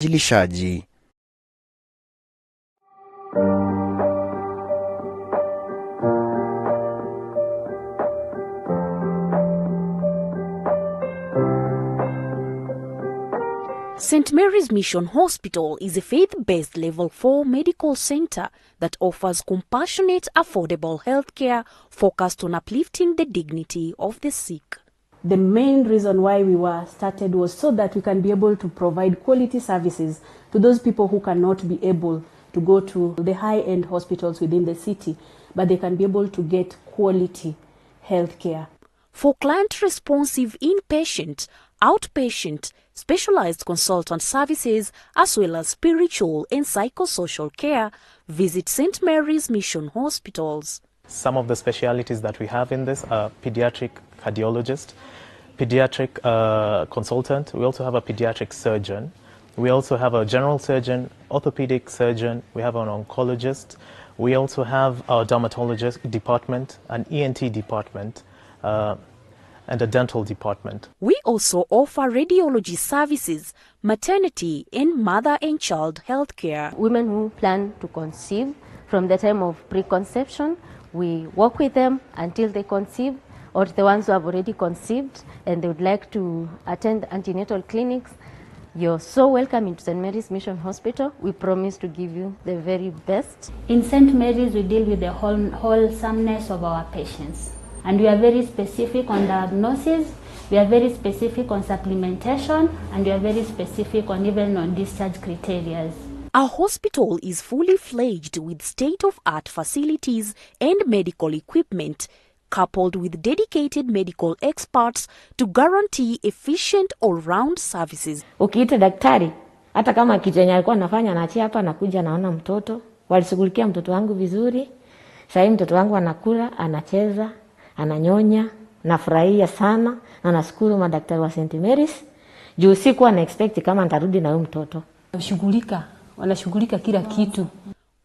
Jilishaji. St. Mary's Mission Hospital is a faith-based Level 4 medical center that offers compassionate, affordable healthcare focused on uplifting the dignity of the sick. The main reason why we were started was so that we can be able to provide quality services to those people who cannot be able to go to the high-end hospitals within the city, but they can be able to get quality healthcare. For client-responsive inpatient, outpatient, specialized consultant services, as well as spiritual and psychosocial care, visit St. Mary's Mission Hospitals. Some of the specialities that we have in this are pediatric cardiologist, pediatric consultant. We also have a pediatric surgeon. We also have a general surgeon, orthopedic surgeon. We have an oncologist. We also have our dermatologist department, an ENT department, and a dental department. We also offer radiology services, maternity and mother and child health care. Women who plan to conceive, from the time of preconception, we work with them until they conceive, or the ones who have already conceived and they would like to attend antenatal clinics. You're so welcome into St. Mary's Mission Hospital. We promise to give you the very best. In St. Mary's, we deal with the wholesomeness of our patients. And we are very specific on diagnosis, we are very specific on supplementation, and we are very specific on even on discharge criteria. Our hospital is fully fledged with state-of-art facilities and medical equipment, coupled with dedicated medical experts to guarantee efficient all-round services. Ukiita daktari, hata kama kitu yenye alikuwa anafanya anaachia hapa, nakuja naona mtoto. Walisugulikia mtoto wangu vizuri. Sasa mtoto wangu anakula, anacheza, ananyonya, nafurahia sana, na nashukuru madaktari wa St. Mary's. Juu sikuwa na expect kama nitarudi na huyu mtoto. Wanashughulika kila kitu.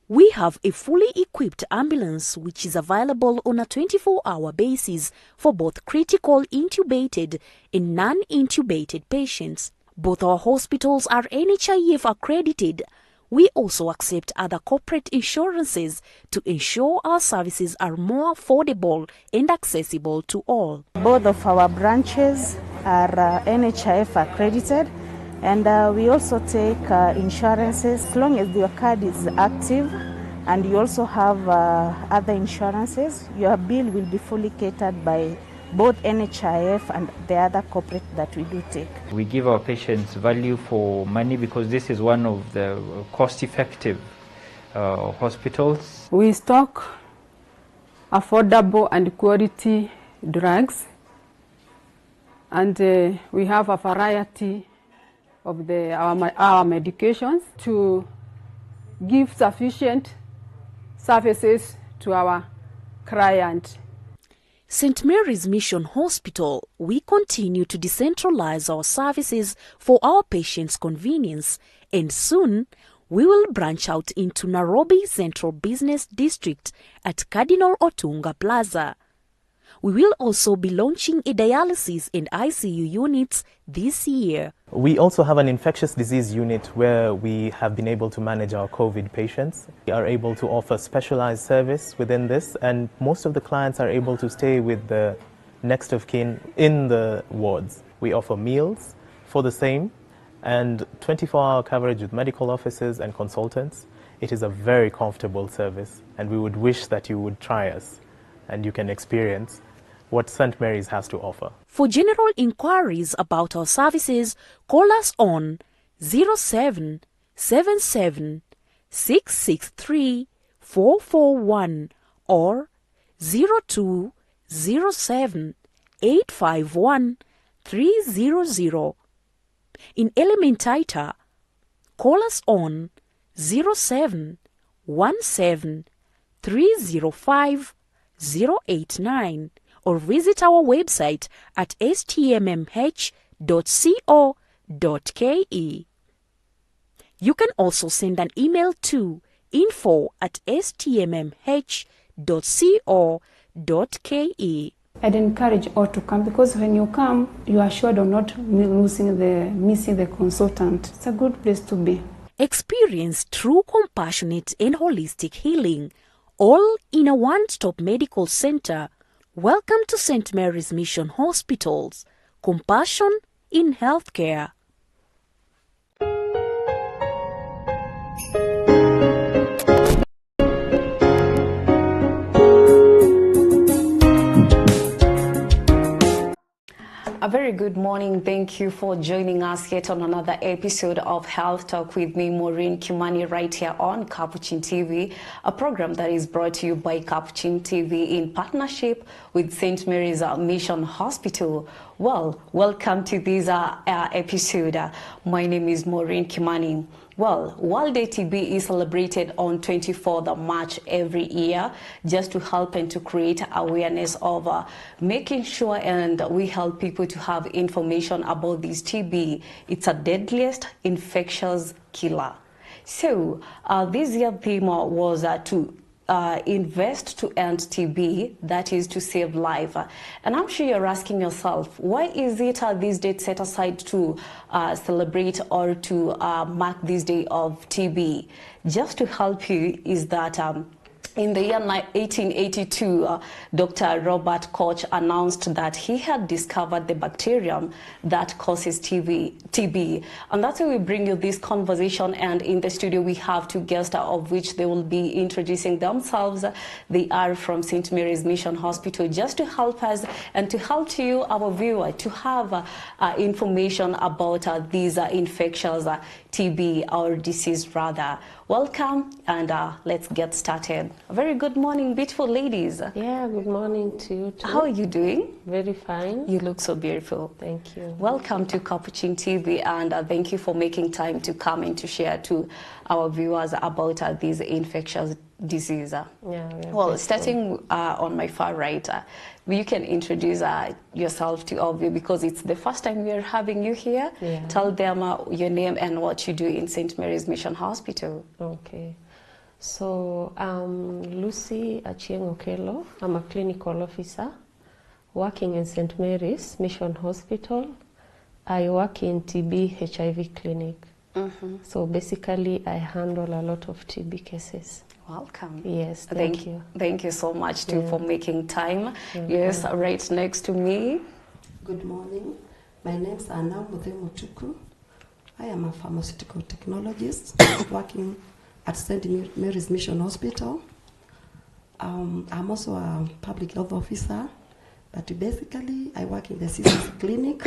We have a fully equipped ambulance which is available on a 24-hour basis for both critical intubated and non-intubated patients. Both our hospitals are NHIF accredited. We also accept other corporate insurances to ensure our services are more affordable and accessible to all. Both of our branches are NHIF accredited, and we also take insurances as long as your card is active, and you also have other insurances. Your bill will be fully catered by both NHIF and the other corporate that we do take. We give our patients value for money because this is one of the cost-effective hospitals. We stock affordable and quality drugs, and we have a variety of our medications to give sufficient services to our client. St. Mary's Mission Hospital, we continue to decentralize our services for our patients' convenience, and soon we will branch out into Nairobi Central Business District at Cardinal Otunga Plaza. We will also be launching a dialysis and ICU units this year. We also have an infectious disease unit where we have been able to manage our COVID patients. We are able to offer specialized service within this, and most of the clients are able to stay with the next of kin in the wards. We offer meals for the same and 24-hour coverage with medical officers and consultants. It is a very comfortable service, and we would wish that you would try us and you can experience what St. Mary's has to offer. For general inquiries about our services, call us on 0777 663 441 or 0207 851 300. In Elementaita, call us on 0717 305 089 or visit our website at stmmh.co.ke. You can also send an email to info@stmmh.co.ke. I'd encourage all to come, because when you come, you are assured of not missing the consultant. It's a good place to be. Experience true compassionate and holistic healing, all in a one-stop medical center. Welcome to St. Mary's Mission Hospitals. Compassion in healthcare. A very good morning. Thank you for joining us yet on another episode of Health Talk with me, Maureen Kimani, right here on Capuchin TV, a program that is brought to you by Capuchin TV in partnership with St. Mary's Mission Hospital. Well, welcome to this episode. My name is Maureen Kimani. Well, World Day TB is celebrated on 24th of March every year, just to help and to create awareness of making sure and we help people to have information about this TB. It's a deadliest infectious killer. So this year theme was to invest to end TB, that is to save life. And I'm sure you're asking yourself, why is it this date set aside to celebrate or to mark this day of TB? Just to help you is that in the year 1882, Dr. Robert Koch announced that he had discovered the bacterium that causes TB. And that's why we bring you this conversation. And in the studio, we have two guests, of which they will be introducing themselves. They are from St. Mary's Mission Hospital, just to help us and to help you, our viewer, to have information about these infectious TB, or disease rather. Welcome, and let's get started. A very good morning, beautiful ladies. Yeah, good morning to you too. How are you doing? Very fine. You look so beautiful. Thank you. Welcome to Capuchin TV, and thank you for making time to come and to share to our viewers about this infectious disease. Well, starting on my far right, you can introduce yourself to all of you, because it's the first time we are having you here. Yeah. Tell them your name and what you do in St. Mary's Mission Hospital. Okay. So I'm Lucy Achieng Okelo. I'm a clinical officer working in St. Mary's Mission Hospital. I work in TB HIV clinic. So basically I handle a lot of TB cases. Welcome. Yes, thank you. Thank you so much too for making time. Yes, right next to me. Good morning. My name is Anna Muthemuchuku. I am a pharmaceutical technologist working at St. Mary's Mission Hospital. I'm also a public health officer, but basically I work in the CCC clinic,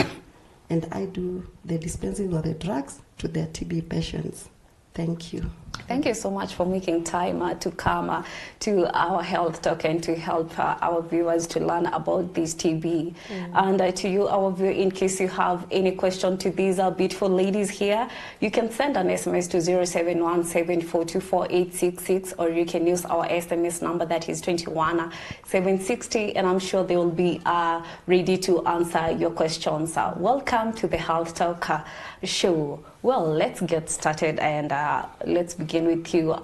and I do the dispensing of the drugs to the TB patients. Thank you. Thank you so much for making time to come to our health talk and to help our viewers to learn about this TB. And to you, our viewer, in case you have any question to these beautiful ladies here, you can send an SMS to 0717424866, or you can use our SMS number, that is 21760, and I'm sure they will be ready to answer your questions. Welcome to the Health Talk show. Well, let's get started, and let's begin with you,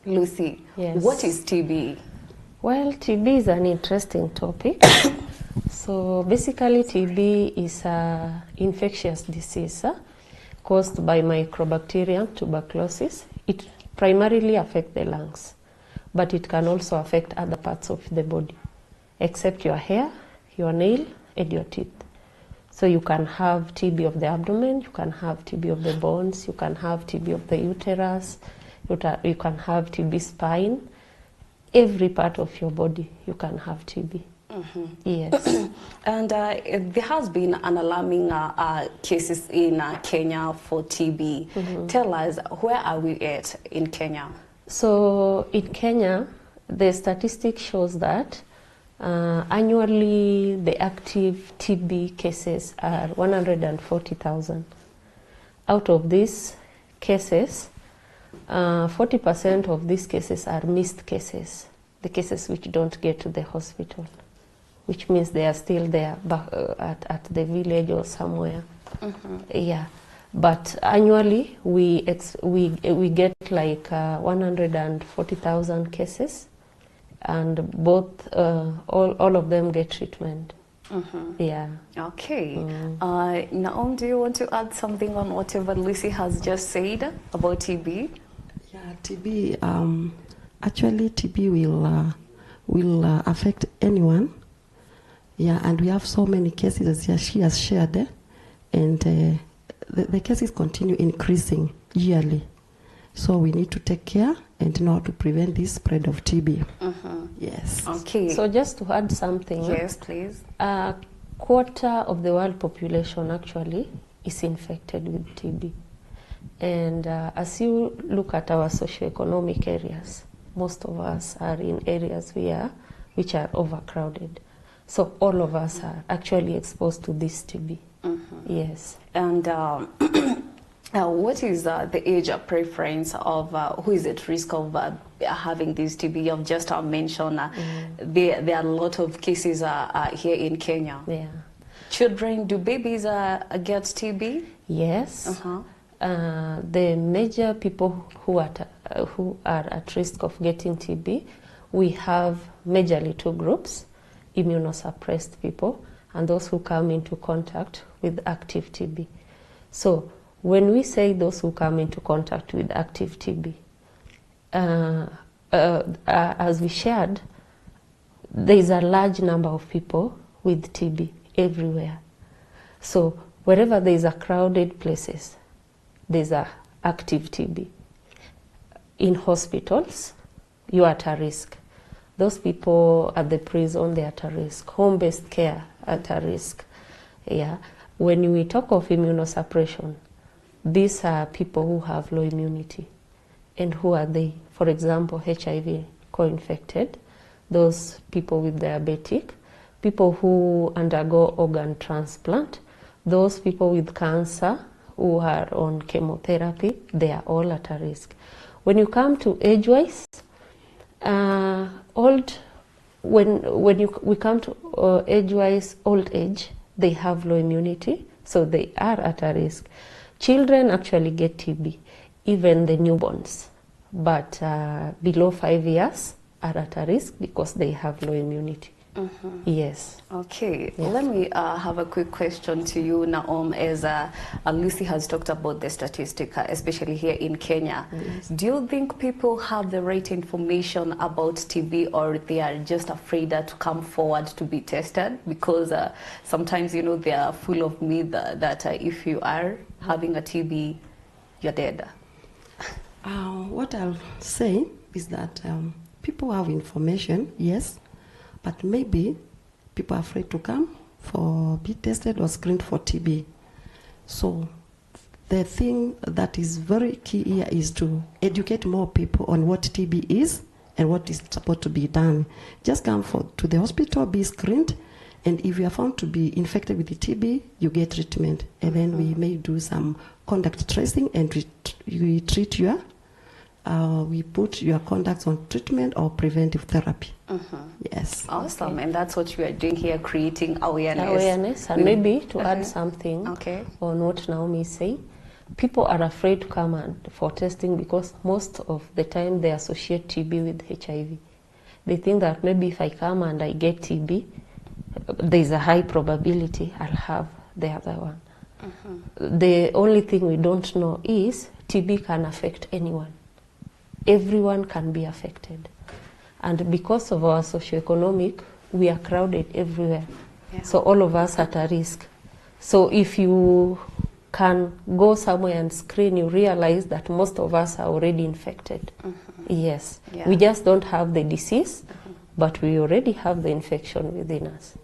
Lucy. Yes. What is TB? Well, TB is an interesting topic. So basically TB is an infectious disease caused by Mycobacterium tuberculosis. It primarily affects the lungs, but it can also affect other parts of the body, except your hair, your nail, and your teeth. So you can have TB of the abdomen, you can have TB of the bones, you can have TB of the uterus, you can have TB spine. Every part of your body you can have TB. Yes. And there has been an alarming cases in Kenya for TB. Tell us, where are we at in Kenya? So in Kenya, the statistic shows that annually the active TB cases are 140,000. Out of these cases, 40% of these cases are missed cases, the cases which don't get to the hospital, which means they are still there at the village or somewhere. Yeah, but annually we get like 140,000 cases, and both, all of them get treatment. Yeah. Okay. Naom, do you want to add something on whatever Lucy has just said about TB? Yeah, TB, actually TB will affect anyone. Yeah, and we have so many cases as she has shared, and the cases continue increasing yearly. So we need to take care and know how to prevent this spread of TB. Yes. Okay. So just to add something. Yes, please. A quarter of the world population actually is infected with TB. And as you look at our socioeconomic areas, most of us are in areas which are overcrowded. So all of us are actually exposed to this TB. Yes. And what is the age preference of who is at risk of having this TB? You've just mentioned there are a lot of cases here in Kenya. Yeah. Children, do babies get TB? Yes. The major people who are at risk of getting TB, we have majorly two groups: immunosuppressed people and those who come into contact with active TB. So when we say those who come into contact with active TB, as we shared, there is a large number of people with TB everywhere. So wherever there is a crowded places, there's a active TB. In hospitals, you are at a risk. Those people at the prison, they're at a risk. Home-based care at a risk. Yeah. When we talk of immunosuppression, these are people who have low immunity. And who are they? For example, HIV co-infected, those people with diabetic, people who undergo organ transplant, those people with cancer who are on chemotherapy, they are all at a risk. When you come to age-wise, we come to age-wise, old age, they have low immunity, so they are at a risk. Children actually get TB, even the newborns, but below 5 years are at a risk because they have low immunity. Yes. Okay. Yes. Let me have a quick question to you, Naom, as Lucy has talked about the statistic, especially here in Kenya. Yes. Do you think people have the right information about TB, or they are just afraid to come forward to be tested? Because sometimes, you know, they are full of myth that if you are having a TB, you're dead. What I'll say is that people have information, yes, but maybe people are afraid to come for be tested or screened for TB. So the thing that is very key here is to educate more people on what TB is and what is supposed to be done. Just come to the hospital, be screened, and if you are found to be infected with the TB, you get treatment. And then we may do some contact tracing, and we treat you. We put your contacts on treatment or preventive therapy. Yes. Awesome. Okay. And that's what you are doing here, creating awareness. And maybe to add something on what Naomi said, people are afraid to come for testing because most of the time they associate TB with HIV. They think that maybe if I come and I get TB, there's a high probability I'll have the other one. The only thing we don't know is TB can affect anyone. Everyone can be affected. And because of our socioeconomic, we are crowded everywhere. Yeah. So all of us at a risk. So if you can go somewhere and screen, you realize that most of us are already infected. Yes. Yeah. We just don't have the disease, but we already have the infection within us.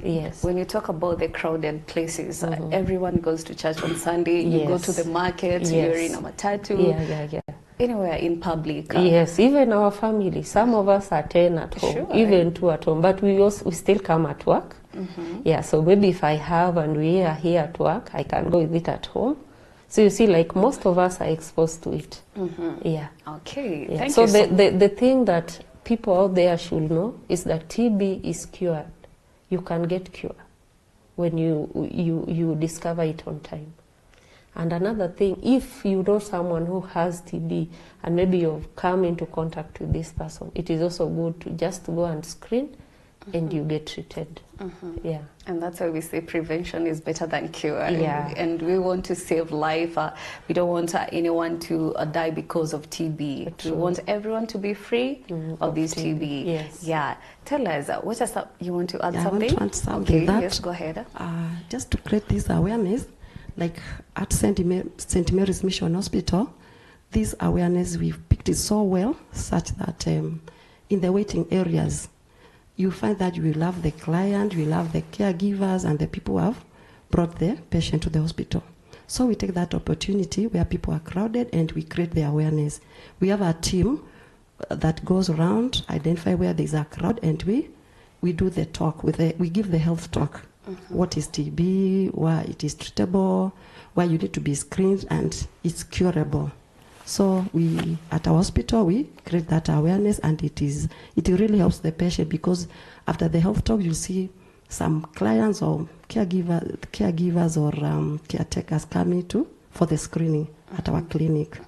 Yes. When you talk about the crowded places, everyone goes to church on Sunday, you go to the market, you're in a matatu. Yeah. Anywhere in public. Yes, even our family. Some of us are 10 at home, even 2 at home, but we still come at work. Yeah, so maybe if I have and we are here at work, I can go with it at home. So you see, like most of us are exposed to it. Yeah. Okay. Yeah. Thank so you. The thing that people out there should know is that TB is cured. You can get cure when you discover it on time. And another thing, if you know someone who has TB and maybe you've come into contact with this person, it is also good to just go and screen and you get treated. Yeah. And that's why we say prevention is better than cure. Yeah. And we want to save life. We don't want anyone to die because of TB. True. We want everyone to be free of this TB. Yes. Yeah. Tell us, what is you want to add Yeah, something? I want to add something. Okay, That, yes, go ahead. Just to create this awareness, like at St. Mary's Mission Hospital, this awareness, we've picked it so well, such that in the waiting areas, you find that you will have the client, you will have the caregivers, and the people who have brought the patient to the hospital. So we take that opportunity where people are crowded and we create the awareness. We have a team that goes around, identify where there's a crowd, and we do the talk, we give the health talk. What is TB, why it is treatable, why you need to be screened, and it's curable. So we, at our hospital, we create that awareness, and it really helps the patient, because after the health talk, you see some clients or caregivers or caretakers coming for the screening at our clinic.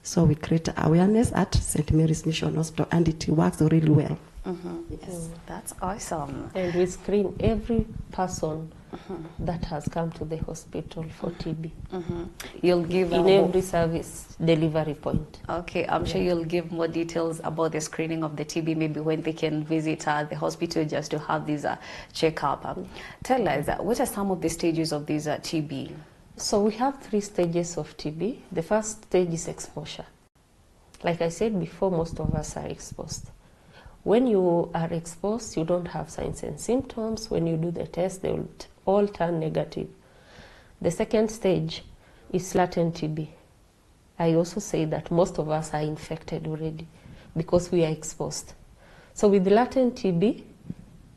So we create awareness at St. Mary's Mission Hospital, and it works really well. Yes, that's awesome. And we screen every person that has come to the hospital for TB. You'll give in every service delivery point. Okay, I'm sure you'll give more details about the screening of the TB, maybe when they can visit the hospital just to have this checkup. Tell us, what are some of the stages of this TB? So we have 3 stages of TB. The first stage is exposure. Like I said before, most of us are exposed. When you are exposed, you don't have signs and symptoms. When you do the test, they will all turn negative. The second stage is latent TB. I also say that most of us are infected already because we are exposed. So with latent TB,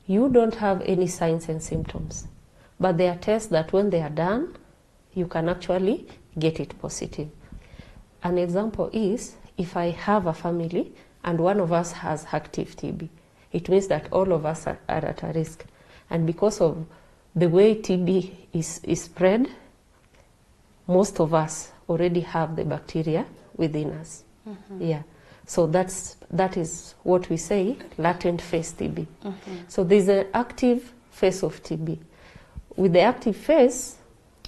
you don't have any signs and symptoms. But there are tests that when they are done, you can actually get it positive. An example is, if I have a family and one of us has active TB, it means that all of us are at a risk. And because of the way TB is spread, most of us already have the bacteria within us. Yeah. So that is what we say, latent phase TB. So there's an active phase of TB. With the active phase,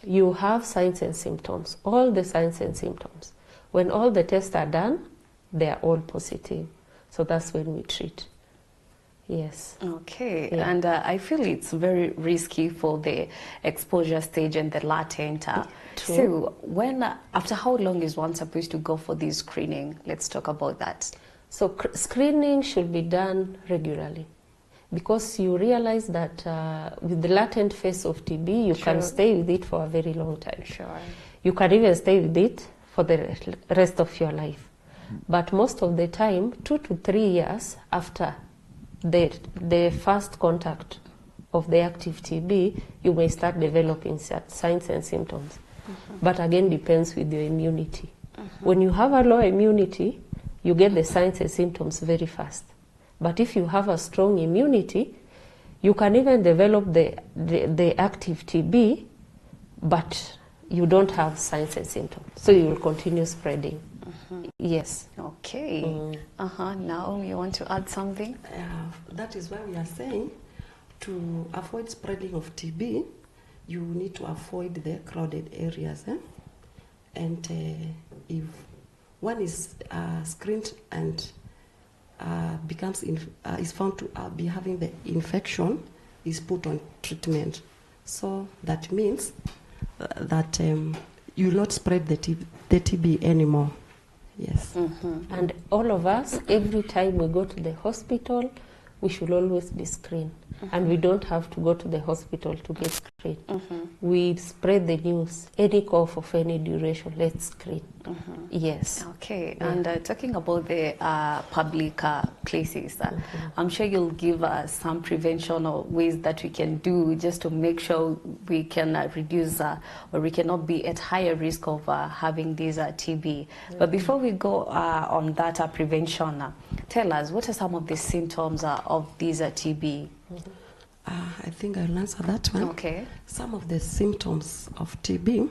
you have signs and symptoms, all the signs and symptoms. When all the tests are done, they are all positive. So that's when we treat. Yes. Okay. Yeah. And I feel it's very risky for the exposure stage and the latent. So after how long is one supposed to go for this screening? Let's talk about that. So screening should be done regularly, because you realize that with the latent phase of TB, you can stay with it for a very long time. You can even stay with it for the rest of your life. But most of the time, 2 to 3 years after the first contact of the active TB, you may start developing signs and symptoms. But again, depends with your immunity. When you have a low immunity, you get the signs and symptoms very fast. But if you have a strong immunity, you can even develop the active TB, but you don't have signs and symptoms. So you will continue spreading. Yes. Okay. Now you want to add something? That is why we are saying, to avoid spreading of TB, you need to avoid the crowded areas. And if one is screened and is found to be having the infection, is put on treatment. So that means that you will not spread the TB anymore. Yes. And all of us, every time we go to the hospital, we should always be screened. And we don't have to go to the hospital to get screened. We spread the news. Any cough of any duration, let's screen. Yes. Okay. Yeah. And talking about the public places, I'm sure you'll give us some prevention or ways that we can do just to make sure we can reduce or we cannot be at higher risk of having this TB. But before we go on that prevention, tell us, what are some of the symptoms of this TB? I think I'll answer that one. Okay. Some of the symptoms of TB,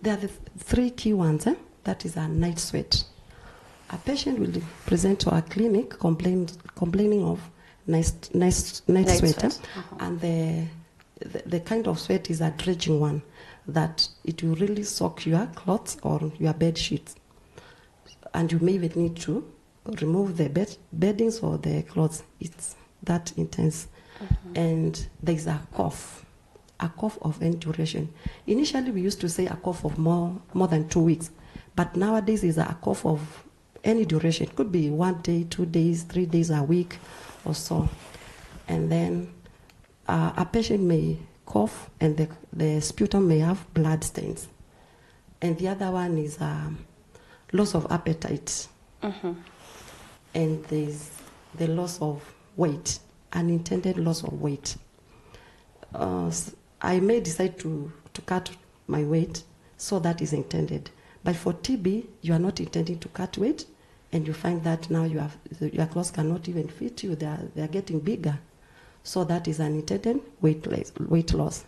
There are the three key ones. That is a night sweat. A patient will present to our clinic complaining of night sweat. And the kind of sweat is a dredging one, that it will really soak your clothes or your bed sheets. And you may even need to remove the beddings or the clothes. It's that intense. And there's a cough of any duration. Initially, we used to say a cough of more than 2 weeks, but nowadays is a cough of any duration. It could be 1 day, 2 days, 3 days, a week or so. And then a patient may cough and the sputum may have blood stains. And the other one is loss of appetite. And there's the loss of weight, unintended loss of weight. I may decide to cut my weight, so that is intended. But for TB, you are not intending to cut weight, and you find that now your clothes cannot even fit you, they are getting bigger. So that is unintended weight loss.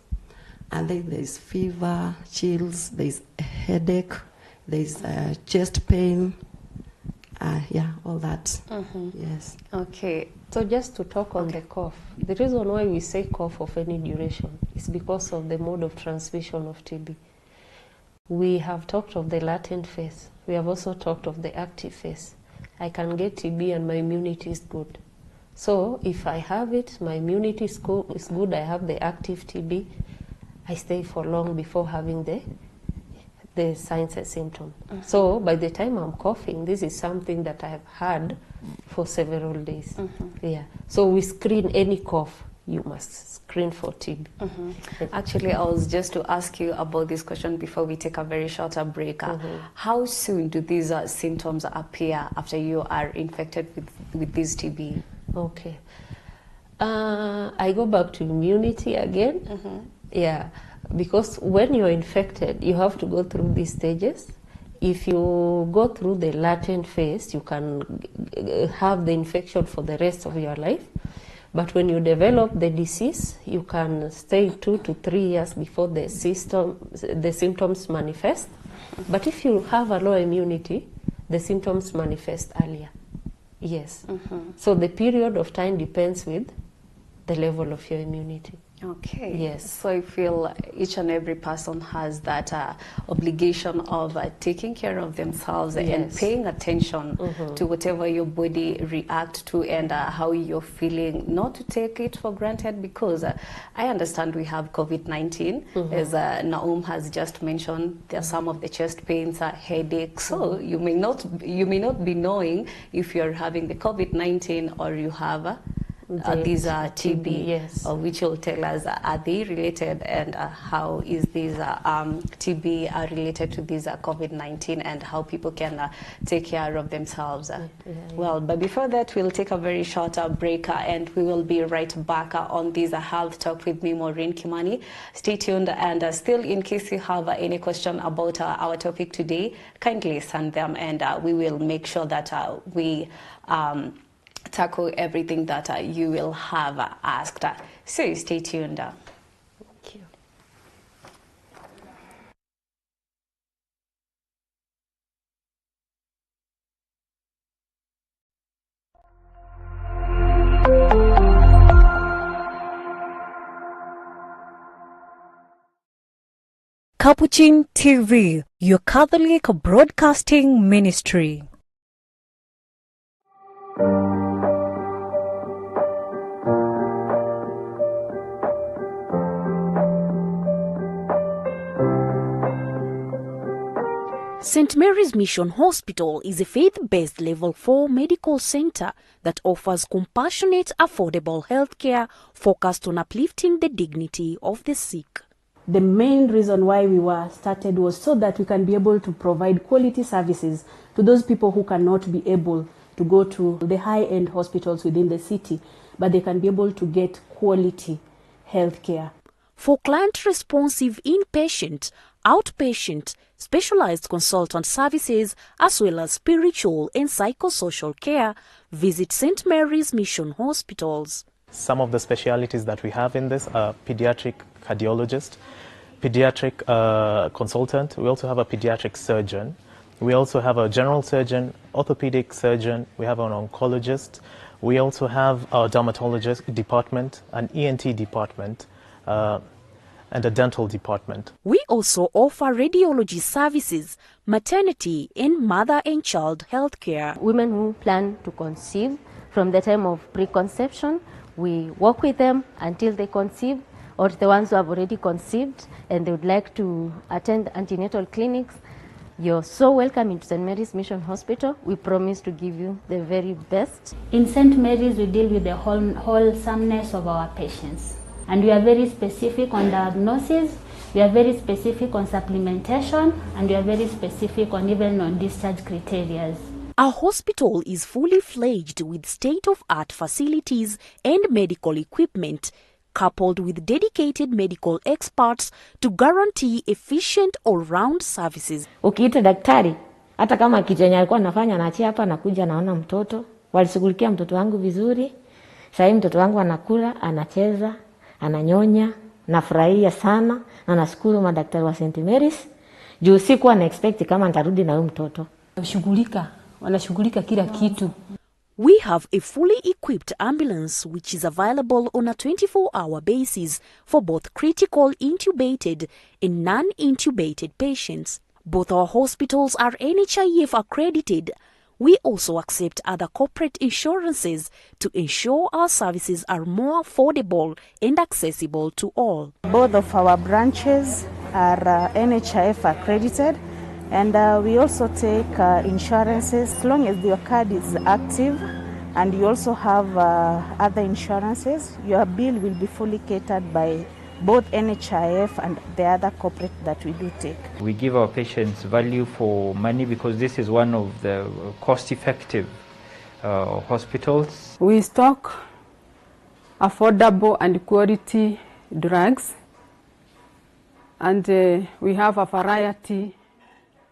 And then there's fever, chills, there's headache, there's chest pain, all that. Yes. Okay, so just to talk on the cough, the reason why we say cough of any duration is because of the mode of transmission of TB. We have talked of the latent phase. We have also talked of the active phase. I can get TB and my immunity is good. So if I have it, my immunity is good, I have the active TB, I stay for long before having the signs and symptoms. So by the time I'm coughing, this is something that I have had for several days. Yeah. So we screen any cough, you must screen for TB. Actually, I was just to ask you about this question before we take a very short break. How soon do these symptoms appear after you are infected with this TB? Okay. I go back to immunity again. Yeah, because when you're infected, you have to go through these stages. If you go through the latent phase, you can have the infection for the rest of your life. But when you develop the disease, you can stay 2 to 3 years before the symptoms manifest. But if you have a low immunity, the symptoms manifest earlier. Yes. So the period of time depends with the level of your immunity. Okay. Yes. So I feel each and every person has that obligation of taking care of themselves and paying attention to whatever your body reacts to and how you're feeling, not to take it for granted, because I understand we have COVID-19, as Naum has just mentioned. There are some of the chest pains, headaches. So you may not be knowing if you're having the COVID-19 or you have these are TB, which will tell us are they related and how is these TB are related to these COVID-19 and how people can take care of themselves. Well, but before that, we'll take a very short break and we will be right back on this Health Talk with me, Maureen Kimani. Stay tuned, and still, in case you have any question about our topic today, kindly send them and we will make sure that we tackle everything that you will have asked. So stay tuned. Thank you. Capuchin TV, your Catholic broadcasting ministry. St. Mary's Mission Hospital is a faith-based Level 4 medical center that offers compassionate, affordable healthcare focused on uplifting the dignity of the sick. The main reason why we were started was so that we can be able to provide quality services to those people who cannot be able to go to the high-end hospitals within the city, but they can be able to get quality healthcare. For client-responsive inpatient, outpatient, specialized consultant services, as well as spiritual and psychosocial care, visit St. Mary's Mission Hospitals. Some of the specialities that we have in this are pediatric cardiologist, pediatric consultant. We also have a pediatric surgeon. We also have a general surgeon, orthopedic surgeon. We have an oncologist. We also have our dermatologist department, an ENT department, and a dental department. We also offer radiology services, maternity and mother and child health care. Women who plan to conceive, from the time of preconception, we work with them until they conceive, or the ones who have already conceived and they would like to attend antenatal clinics. You're so welcome into St. Mary's Mission Hospital. We promise to give you the very best. In St. Mary's, we deal with the wholesomeness of our patients. And we are very specific on diagnosis, we are very specific on supplementation, and we are very specific on even on discharge criteria. Our hospital is fully fledged with state-of-art facilities and medical equipment, coupled with dedicated medical experts to guarantee efficient all-round services. Ukiita daktari, hata kama kitu yenye alikuwa anafanya anaachia hapa, nakuja naona mtoto. Walishughulikia mtoto wangu vizuri. Sasa mtoto wangu anakula, anacheza, ananyonya, nafurahia sana na nashukuru madaktari wa St. Mary's. Juu sikuwa na expect kama nitarudi na huyu mtoto. Wanashughulika kila kitu. We have a fully equipped ambulance which is available on a 24-hour basis for both critical intubated and non-intubated patients. Both our hospitals are NHIF accredited. We also accept other corporate insurances to ensure our services are more affordable and accessible to all. Both of our branches are NHIF accredited, and we also take insurances as long as your card is active and you also have other insurances. Your bill will be fully catered by both NHIF and the other corporate that we do take. We give our patients value for money because this is one of the cost-effective hospitals. We stock affordable and quality drugs, and we have a variety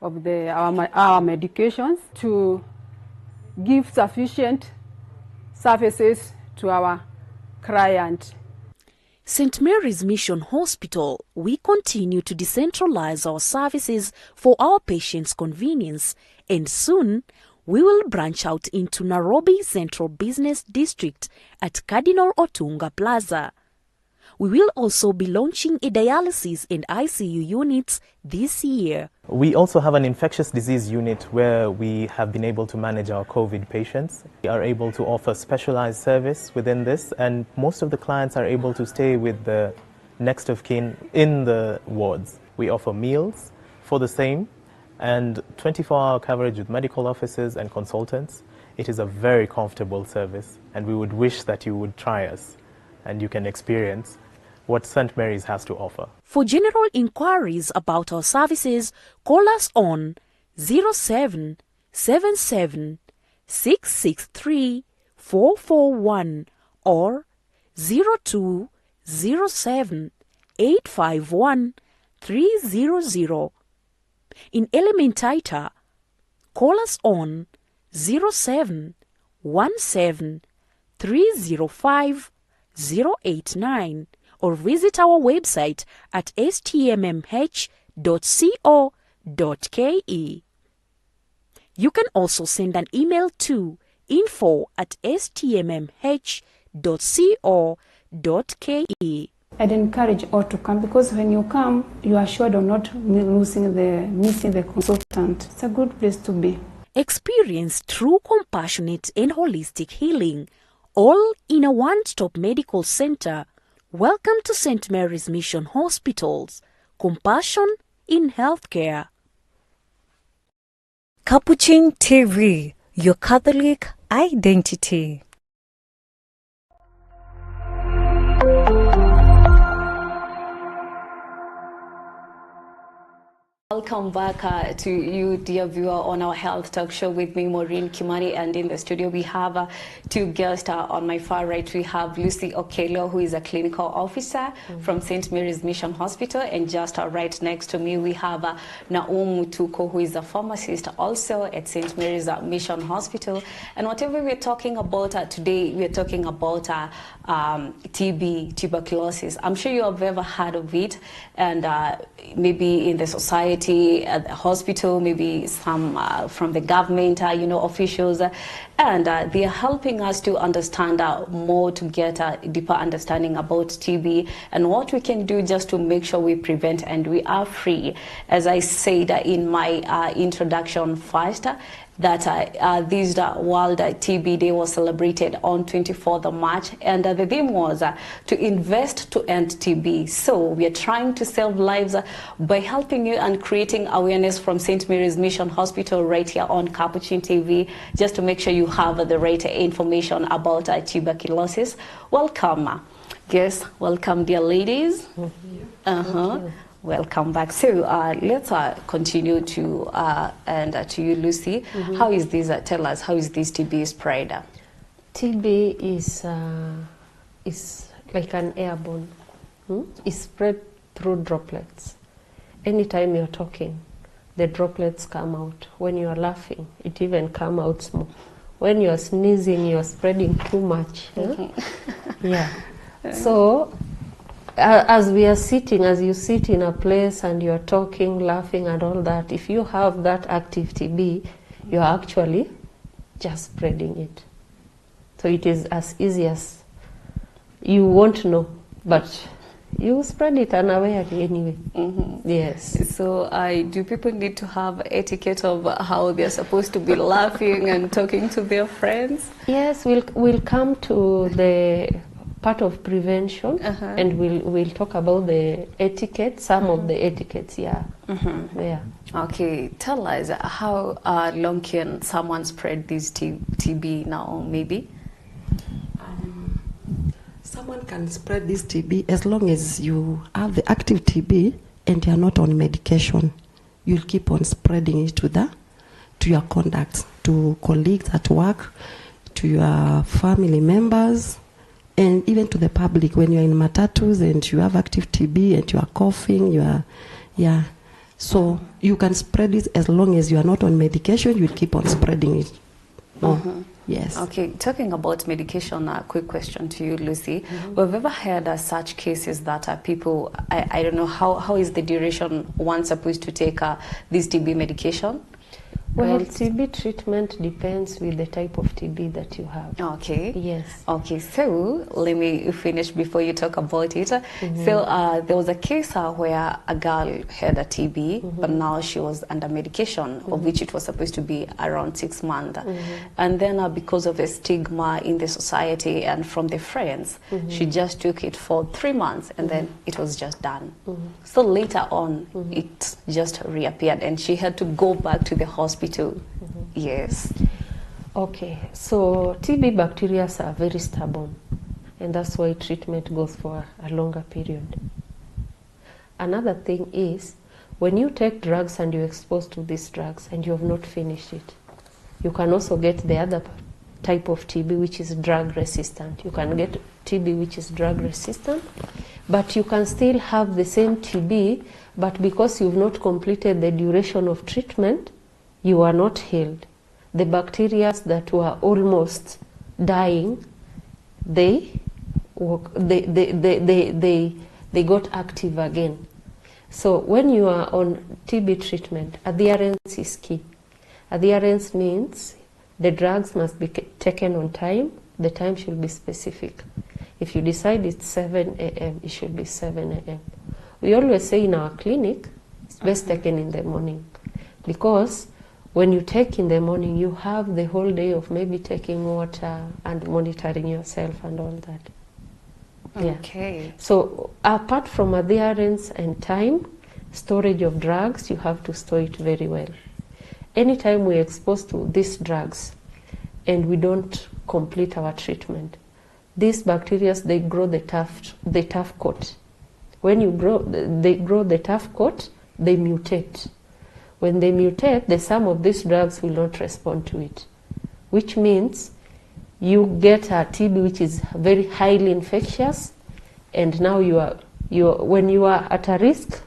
of our medications to give sufficient services to our client. St. Mary's Mission Hospital, we continue to decentralize our services for our patients' convenience, and soon we will branch out into Nairobi Central Business District at Cardinal Otunga Plaza. We will also be launching a dialysis and ICU units this year. We also have an infectious disease unit where we have been able to manage our COVID patients. We are able to offer specialized service within this, and most of the clients are able to stay with the next of kin in the wards. We offer meals for the same and 24-hour coverage with medical officers and consultants. It is a very comfortable service, and we would wish that you would try us and you can experience what St. Mary's has to offer. For general inquiries about our services, call us on 0777 663 441 or 0207 851 300. In Elementaita, call us on 0717 305 089 or visit our website at stmmh.co.ke. You can also send an email to info@stmmh.co.ke. I'd encourage all to come, because when you come, you are assured of not missing the consultant. It's a good place to be. Experience true compassionate and holistic healing, all in a one-stop medical center. Welcome to St. Mary's Mission Hospitals. Compassion in healthcare. Capuchin TV, your Catholic identity. welcome back to you, dear viewer, on our Health Talk Show with me, Maureen Kimani, and in the studio we have two guests. On my far right, we have Lucy Okelo, who is a clinical officer from St. Mary's Mission Hospital, and just right next to me we have Naum Mutuko, who is a pharmacist also at St. Mary's Mission Hospital. And whatever we're talking about today, we're talking about TB, tuberculosis. I'm sure you have ever heard of it, and maybe in the society, at the hospital, maybe some from the government, officials, and they are helping us to understand more, to get a deeper understanding about TB and what we can do just to make sure we prevent and we are free. As I said in my introduction first, that this World TB Day was celebrated on 24th of March, and the theme was to invest to end TB. So we are trying to save lives by helping you and creating awareness from St. Mary's Mission Hospital right here on Capuchin TV, just to make sure you have the right information about tuberculosis. Welcome. Yes, welcome, dear ladies. Welcome back. So let's continue to to you, Lucy. How is this? Tell us, how is this TB spread? TB is like an airborne. It's spread through droplets. Anytime you're talking, the droplets come out. When you are laughing, it even comes out small. When you are sneezing, you are spreading too much. Yeah. So as we are sitting, as you sit in a place and you're talking, laughing and all that, if you have that active TB, you're actually just spreading it. So it is as easy as, you won't know, but you spread it unawarely anyway. Yes. So do people need to have etiquette of how they're supposed to be laughing and talking to their friends? Yes, we'll come to the part of prevention, and we'll talk about the etiquette, some of the etiquettes, yeah. Okay, tell us, how long can someone spread this TB now, maybe? Someone can spread this TB as long as you have the active TB and you're not on medication. You'll keep on spreading it to your contacts, to colleagues at work, to your family members, and even to the public. When you're in matatus and you have active TB and you are coughing, so you can spread it as long as you are not on medication. You'll keep on spreading it. Yes. Okay, talking about medication, a quick question to you, Lucy. We've ever had such cases that people, I don't know, how is the duration one supposed to take this TB medication? Well, TB treatment depends with the type of TB that you have. Okay. Yes. Okay, so let me finish before you talk about it. So there was a case where a girl had a TB, but now she was under medication, of which it was supposed to be around 6 months. And then because of a stigma in the society and from the friends, she just took it for 3 months, and then it was just done. So later on, it just reappeared, and she had to go back to the hospital. Yes. Okay, so TB bacteria are very stubborn, and that's why treatment goes for a longer period. Another thing is, when you take drugs and you're exposed to these drugs and you have not finished it, you can also get the other type of TB, which is drug resistant. You can get TB which is drug resistant, but you can still have the same TB, but because you've not completed the duration of treatment, you are not healed. The bacteria that were almost dying, they got active again. So when you are on TB treatment, adherence is key. Adherence means the drugs must be taken on time. The time should be specific. If you decide it's 7 a.m., it should be 7 a.m. We always say in our clinic, it's best taken in the morning, because when you take in the morning, you have the whole day of maybe taking water and monitoring yourself and all that. Okay. So apart from adherence and time, storage of drugs, you have to store it very well. Anytime we're exposed to these drugs and we don't complete our treatment, these bacteria, they grow the tough coat. When they grow the tough coat, they mutate. When they mutate, the some of these drugs will not respond to it, which means you get a TB which is very highly infectious, and now when you are at a risk,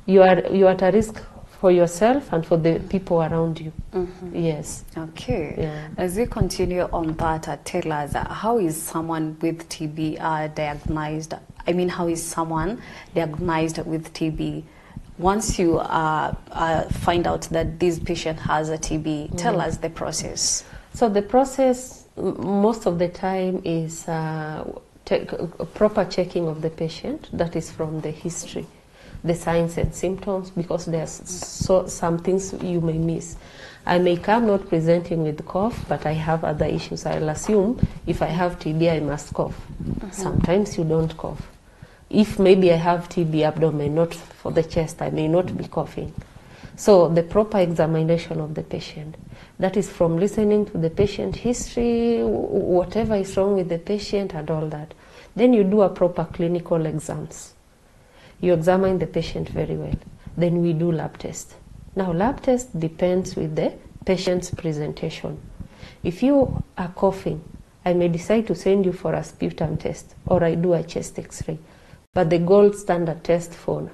you are at a risk for yourself and for the people around you. Yes. Okay. Yeah. As we continue on that, tell us, how is someone with TB diagnosed? I mean, how is someone diagnosed with TB? Once you find out that this patient has a TB, tell us the process. So the process most of the time is proper checking of the patient, that is from the history, the signs and symptoms, because there's some things you may miss. I may come not presenting with cough, but I have other issues. I'll assume if I have TB, I must cough. Sometimes you don't cough. If maybe I have TB abdomen, not for the chest, I may not be coughing. So the proper examination of the patient, that is from listening to the patient history, whatever is wrong with the patient and all that. Then you do a proper clinical exams. You examine the patient very well. Then we do lab test. Now lab test depends with the patient's presentation. If you are coughing, I may decide to send you for a sputum test, or I do a chest x-ray. But the gold standard test for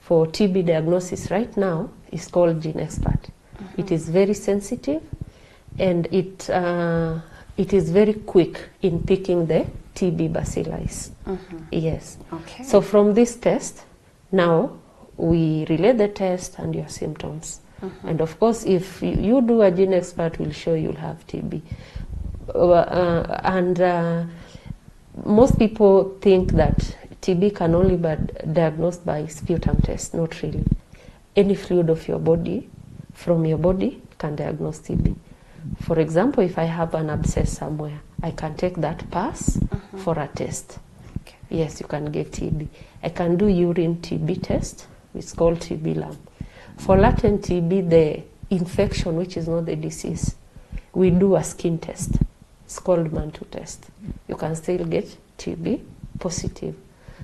TB diagnosis right now is called GeneXpert. It is very sensitive, and it is very quick in picking the TB bacilli. Yes. Okay. So from this test, now we relay the test and your symptoms. And of course, if you do a GeneXpert, will show you'll have TB. Most people think that TB can only be diagnosed by sputum test. Not really. Any fluid of your body, from your body, can diagnose TB. For example, if I have an abscess somewhere, I can take that pus for a test. Okay. Yes, you can get TB. I can do urine TB test. It's called TB lab. For latent TB, the infection, which is not the disease, we do a skin test. It's called Mantoux test. You can still get TB positive.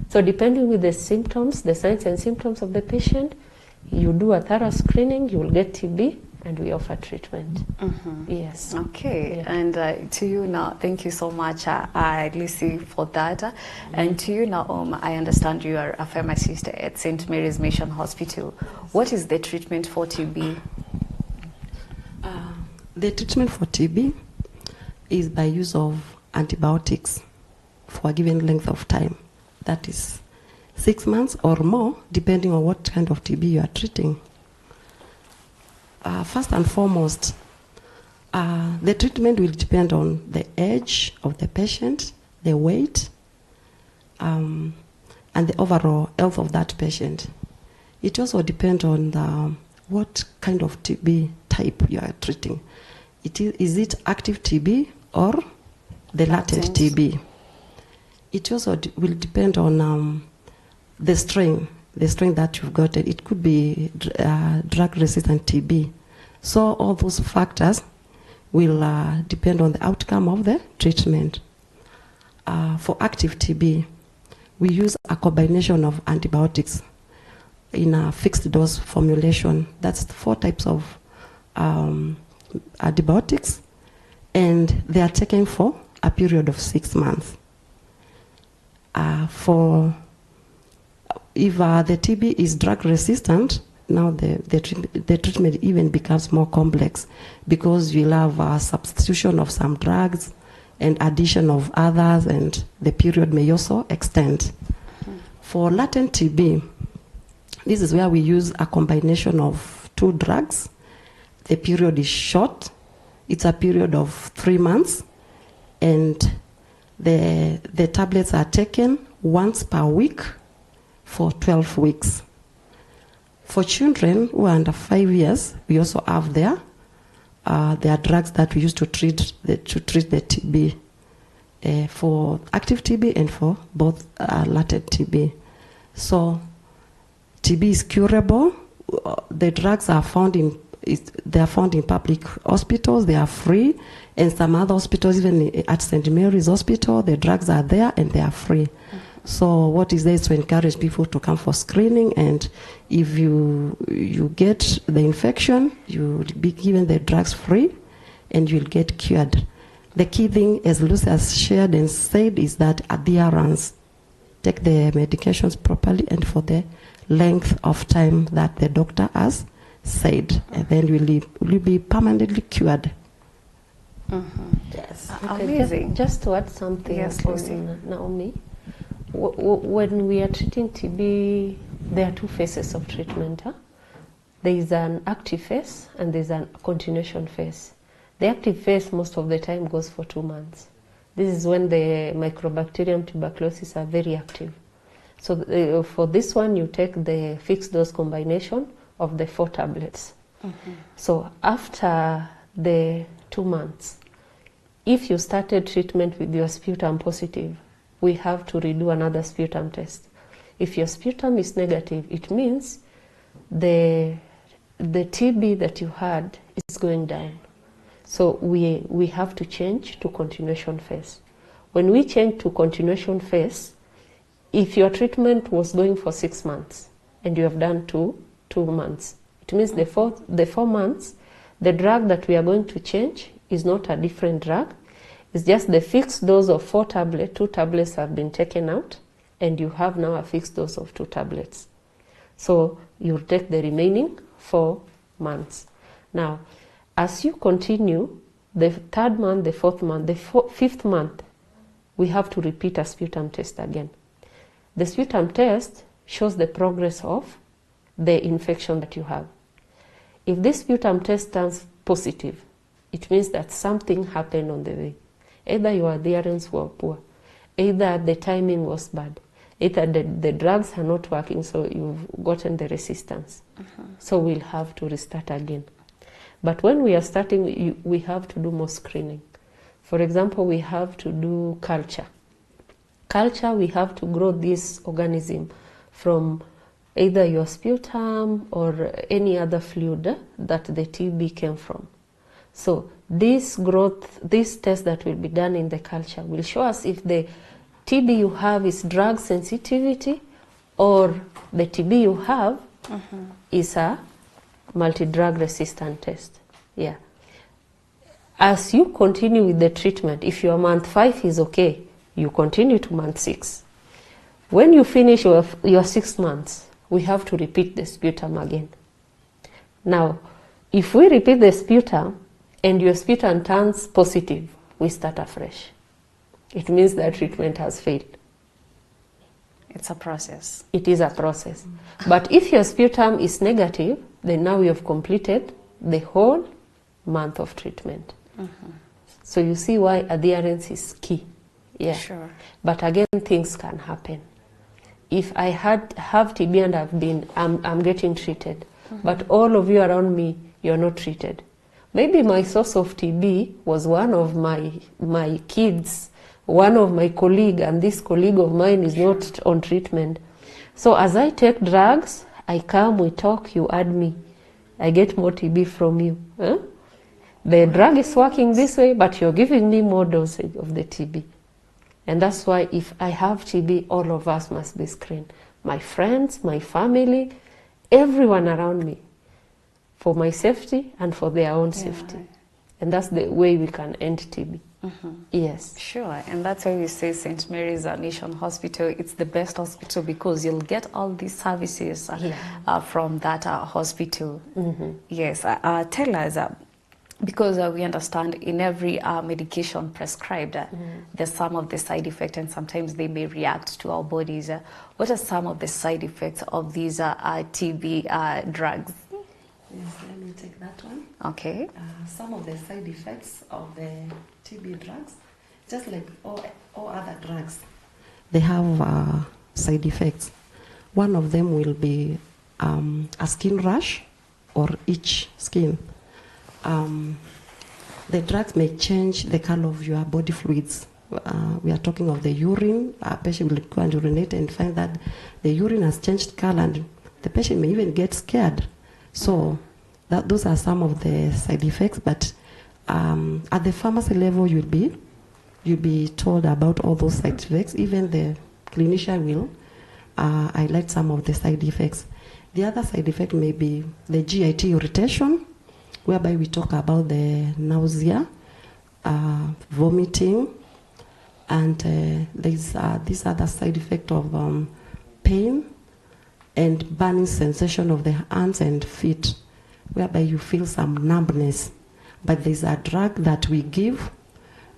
So depending with the symptoms, the signs and symptoms of the patient, you do a thorough screening, you will get TB, and we offer treatment. Yes. Okay. Yeah. And to you now, thank you so much, Lisi, for that. And to you now, I understand you are a pharmacist at St. Mary's Mission Hospital. What is the treatment for TB? The treatment for TB is by use of antibiotics for a given length of time. That is 6 months or more, depending on what kind of TB you are treating. First and foremost, the treatment will depend on the age of the patient, the weight, and the overall health of that patient. It also depends on what kind of TB type you are treating. Is it active TB or the latent TB? It also will depend on the strain that you've got. It could be drug-resistant TB. So all those factors will depend on the outcome of the treatment. For active TB, we use a combination of antibiotics in a fixed dose formulation. That's 4 types of antibiotics, and they are taken for a period of 6 months. If the TB is drug resistant, now the treatment even becomes more complex, because you'll have a substitution of some drugs and addition of others, and the period may also extend. For latent TB, this is where we use a combination of 2 drugs. The period is short. It's a period of 3 months, and the tablets are taken once per week for 12 weeks. For children who are under 5 years, we also have there are drugs that we use to treat the TB, for active TB and for both latent TB. So TB is curable. The drugs are found in public hospitals. They are free, and some other hospitals, even at St. Mary's Hospital, the drugs are there and they are free. So what is there is to encourage people to come for screening, and if you get the infection, you'll be given the drugs free and you'll get cured. The key thing, as Lucy has shared and said, is that adherence. Take the medications properly and for the length of time that the doctor has said, and then you'll be permanently cured. Yes. Okay, Amazing. Just to add something, Yes, Lucy. on Naomi. When we are treating TB, there are two phases of treatment. There is an active phase and there is a continuation phase. The active phase most of the time goes for 2 months. This is when the Mycobacterium tuberculosis are very active. So for this one, you take the fixed dose combination of the 4 tablets. So after the 2 months, if you started treatment with your sputum positive, we have to redo another sputum test. If your sputum is negative, it means the TB that you had is going down. So we have to change to continuation phase. When we change to continuation phase, if your treatment was going for 6 months and you have done 2 months, it means the 4 months, the drug that we are going to change is not a different drug. It's just the fixed dose of 4 tablets. 2 tablets have been taken out, and you have now a fixed dose of 2 tablets. So you take the remaining 4 months. Now, as you continue, the 3rd month, the 4th month, the 5th month, we have to repeat a sputum test again. The sputum test shows the progress of the infection that you have. If this sputum test turns positive, it means that something happened on the way. Either your adherence were poor, either the timing was bad, either the drugs are not working, so you've gotten the resistance. So we'll have to restart again. But when we are starting, we have to do more screening. For example, we have to do culture. Culture, we have to grow this organism from either your sputum or any other fluid that the TB came from. So this test that will be done in the culture will show us if the TB you have is drug sensitivity or the TB you have is a multi-drug resistant test. Yeah. As you continue with the treatment, if your month 5 is okay, you continue to month 6. When you finish your 6 months, we have to repeat the sputum again. Now, if we repeat the sputum and your sputum turns positive, we start afresh. It means that treatment has failed. It's a process. It is a process. But if your sputum is negative, then now you have completed the whole month of treatment. So you see why adherence is key. Yeah. Sure. But again, things can happen. If I have TB and I'm getting treated, but all of you around me, you're not treated. Maybe my source of TB was one of my kids, one of my colleague, and this colleague of mine is not on treatment. So as I take drugs, I come, we talk, you add me. I get more TB from you. Huh? The drug is working this way, but you're giving me more dosage of the TB. And that's why if I have TB, all of us must be screened. My friends, my family, everyone around me, for my safety and for their own safety. And that's the way we can end TB. Yes. Sure, and that's why we say St. Mary's Nation Hospital, it's the best hospital because you'll get all these services from that hospital. Yes, tell us, because we understand in every medication prescribed, there's some of the side effects and sometimes they may react to our bodies. What are some of the side effects of these TB drugs? Yes, let me take that one. Okay. Some of the side effects of the TB drugs, just like all other drugs, they have side effects. One of them will be a skin rash or itch skin. The drugs may change the color of your body fluids. We are talking of the urine. A patient will go and urinate and find that the urine has changed color, and the patient may even get scared. So those are some of the side effects. But at the pharmacy level, you'll be told about all those side effects, even the clinician will highlight some of the side effects. The other side effect may be the GIT irritation, whereby we talk about the nausea, vomiting, and there's this other side effect of pain and burning sensation of the hands and feet, whereby you feel some numbness. But there's a drug that we give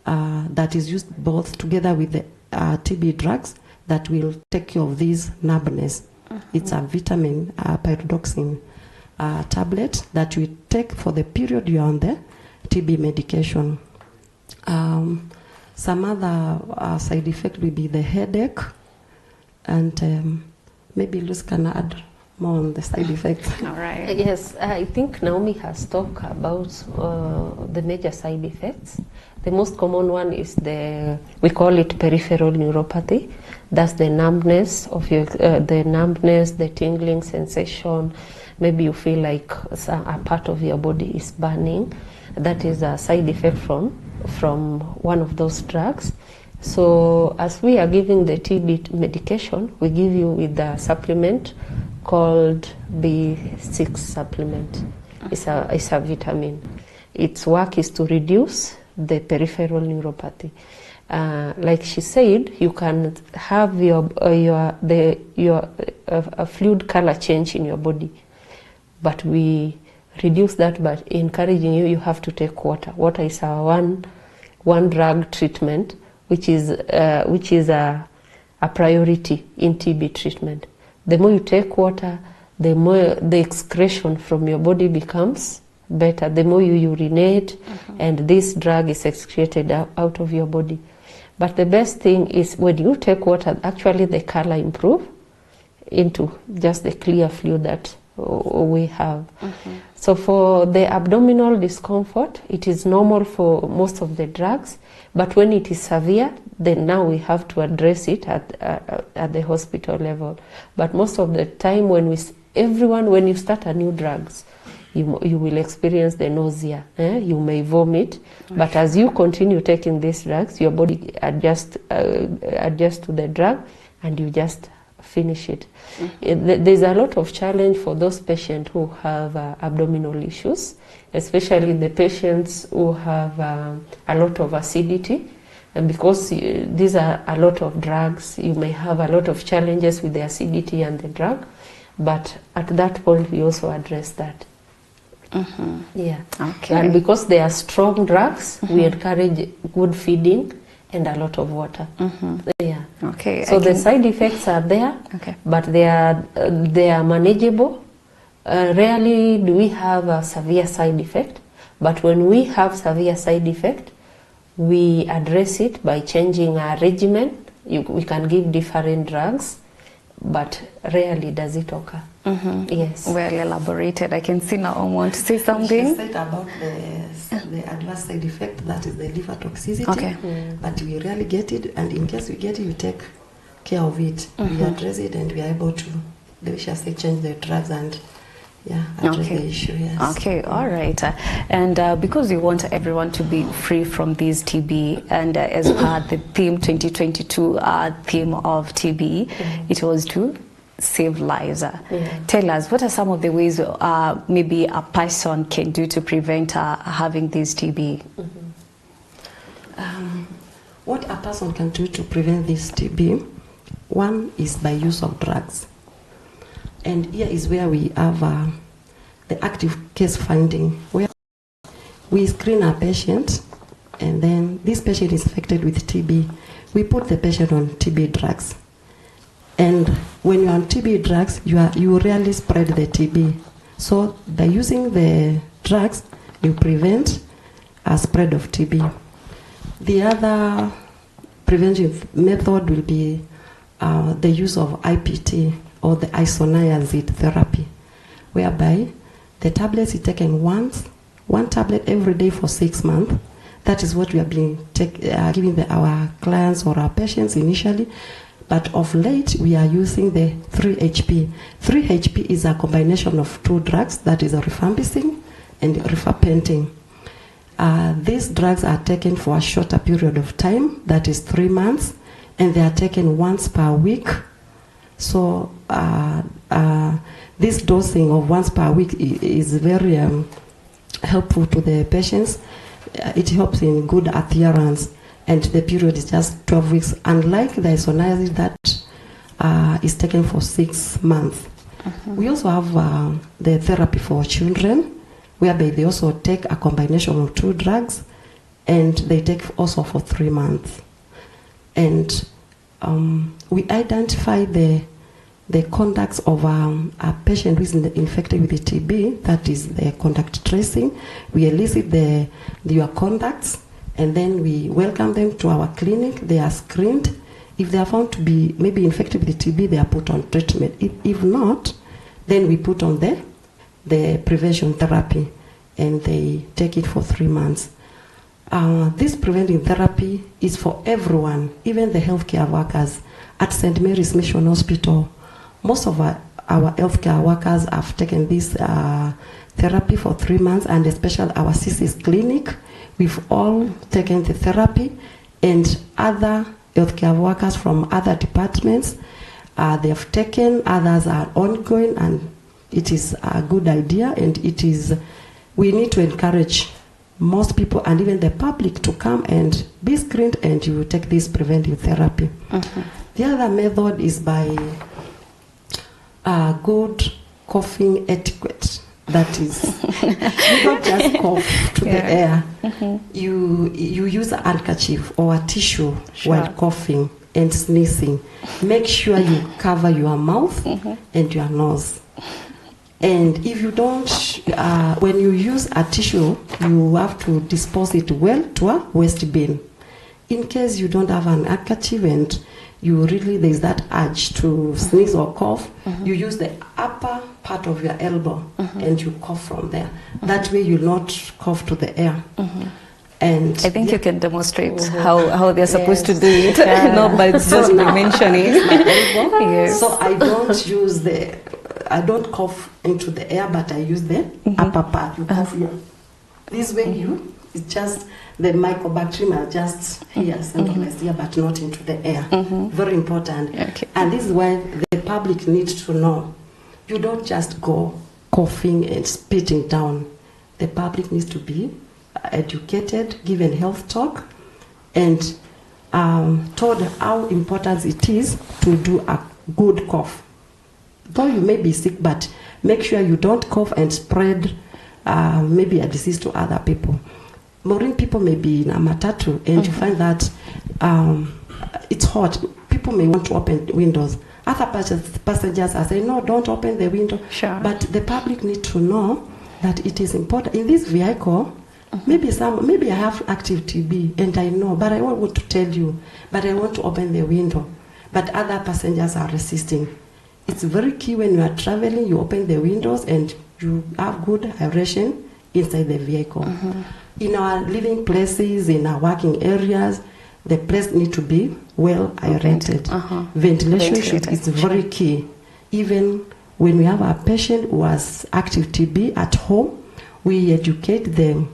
that is used both together with the TB drugs that will take care of this numbness. It's a vitamin pyridoxine tablet that we take for the period you're on the TB medication. Some other side effect will be the headache, and maybe Luz can add more on the side effects. All right. Yes, I think Naomi has talked about the major side effects. The most common one is we call it peripheral neuropathy. That's the numbness of your, the tingling sensation. Maybe you feel like a part of your body is burning. That is a side effect from one of those drugs. So as we are giving the TB medication, we give you with a supplement called B6 supplement. It's a vitamin. Its work is to reduce the peripheral neuropathy. Like she said, you can have a fluid color change in your body, but we reduce that by encouraging you have to take water. Water is our one drug treatment, which is a priority in TB treatment. The more you take water, the more the excretion from your body becomes better. The more you urinate, and this drug is excreted out of your body. But the best thing is when you take water, actually the color improve into just the clear fluid that we have. So for the abdominal discomfort, it is normal for most of the drugs, but when it is severe, then now we have to address it at the hospital level. But most of the time when you start a new drugs, you will experience the nausea. You may vomit, but as you continue taking these drugs, your body adjusts to the drug, and you just finish it. There's a lot of challenge for those patients who have abdominal issues, especially the patients who have a lot of acidity. And because these are a lot of drugs, you may have a lot of challenges with the acidity and the drug. But at that point, we also address that. Yeah. Okay. And because they are strong drugs, we encourage good feeding and a lot of water. Yeah. Okay. So the side effects are there, but they are manageable. Rarely do we have a severe side effect, but when we have severe side effect, we address it by changing our regimen. We can give different drugs, but rarely does it occur. Yes. Well elaborated. I can see now I want to say something. She said about the adverse side effect, that is the liver toxicity, but we rarely get it, and in case we get it, we take care of it. We address it, and we are able to, the way she said, change the drugs and address the issue. Yes. Okay, all right. And because we want everyone to be free from these TB, and as per the theme 2022 theme of TB, it was to save lives. Tell us, what are some of the ways maybe a person can do to prevent having this TB? What a person can do to prevent this TB, one is by use of drugs. And here is where we have the active case finding, where we screen our patient, and then this patient is infected with TB. We put the patient on TB drugs. And when you're on TB drugs, you rarely spread the TB. So by using the drugs, you prevent a spread of TB. The other preventive method will be the use of IPT, or the isoniazid therapy, whereby the tablets is taken one tablet every day for 6 months. That is what we have been giving our clients or our patients initially. But of late, we are using the 3HP. 3HP is a combination of 2 drugs, that is rifampicin and rifapentin. These drugs are taken for a shorter period of time, that is 3 months, and they are taken once per week. So this dosing of once per week is very helpful to the patients. It helps in good adherence, and the period is just 12 weeks, unlike the isoniazid that is taken for 6 months. We also have the therapy for children, whereby they also take a combination of 2 drugs, and they take also for 3 months. And we identify the contacts of a patient who is infected with the TB, that is the contact tracing. We elicit your contacts, and then we welcome them to our clinic. They are screened. If they are found to be maybe infected with the TB, they are put on treatment. If not, then we put on the prevention therapy, and they take it for 3 months. This preventive therapy is for everyone, even the healthcare workers. At St. Mary's Mission Hospital, most of our healthcare workers have taken this therapy for 3 months, and especially our CC's clinic, we've all taken the therapy, and other healthcare workers from other departments, they have taken, others are ongoing, and it is a good idea, and we need to encourage most people and even the public to come and be screened, and you take this preventive therapy. The other method is by good coughing etiquette. That is, you don't just cough to the air. You use a handkerchief or a tissue while coughing and sneezing. Make sure you cover your mouth and your nose. And if you don't, when you use a tissue, you have to dispose it well to a waste bin. In case you don't have an handkerchief and there's that urge to sneeze or cough, you use the upper part of your elbow and you cough from there. That way you'll not cough to the air. And I think you can demonstrate how they're supposed to do it, not by just mentioning. Yes. So I don't cough into the air, but I use the upper part. You cough here. This way it's just the mycobacterium are just here, centralized here, but not into the air. Very important. And this is why the public needs to know. You don't just go coughing and spitting down. The public needs to be educated, given health talk, and told how important it is to do a good cough. Though you may be sick, but make sure you don't cough and spread maybe a disease to other people. Maureen, people may be in a matatu and you find that it's hot. People may want to open windows. Other passengers are saying, no, don't open the window. But the public need to know that it is important. In this vehicle, maybe I have active TB and I know, but I want to tell you, but I want to open the window. But other passengers are resisting. It's very key when you are traveling, you open the windows and you have good aeration inside the vehicle. In our living places, in our working areas, the place need to be well aerated. Ventilation is very key. Even when we have a patient who has active TB at home, we educate the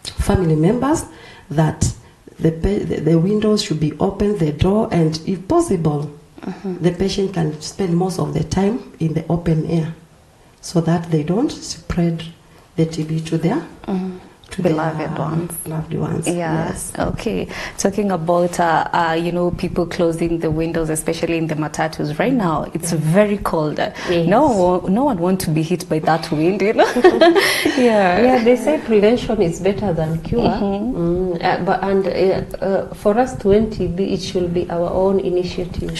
family members that the windows should be open, the door, and if possible, the patient can spend most of the time in the open air so that they don't spread the TB to their loved ones. Yes. Okay. Talking about people closing the windows, especially in the matatus. Right now, it's very cold. No one wants to be hit by that wind. They say prevention is better than cure. For us to end TB, it should be our own initiative.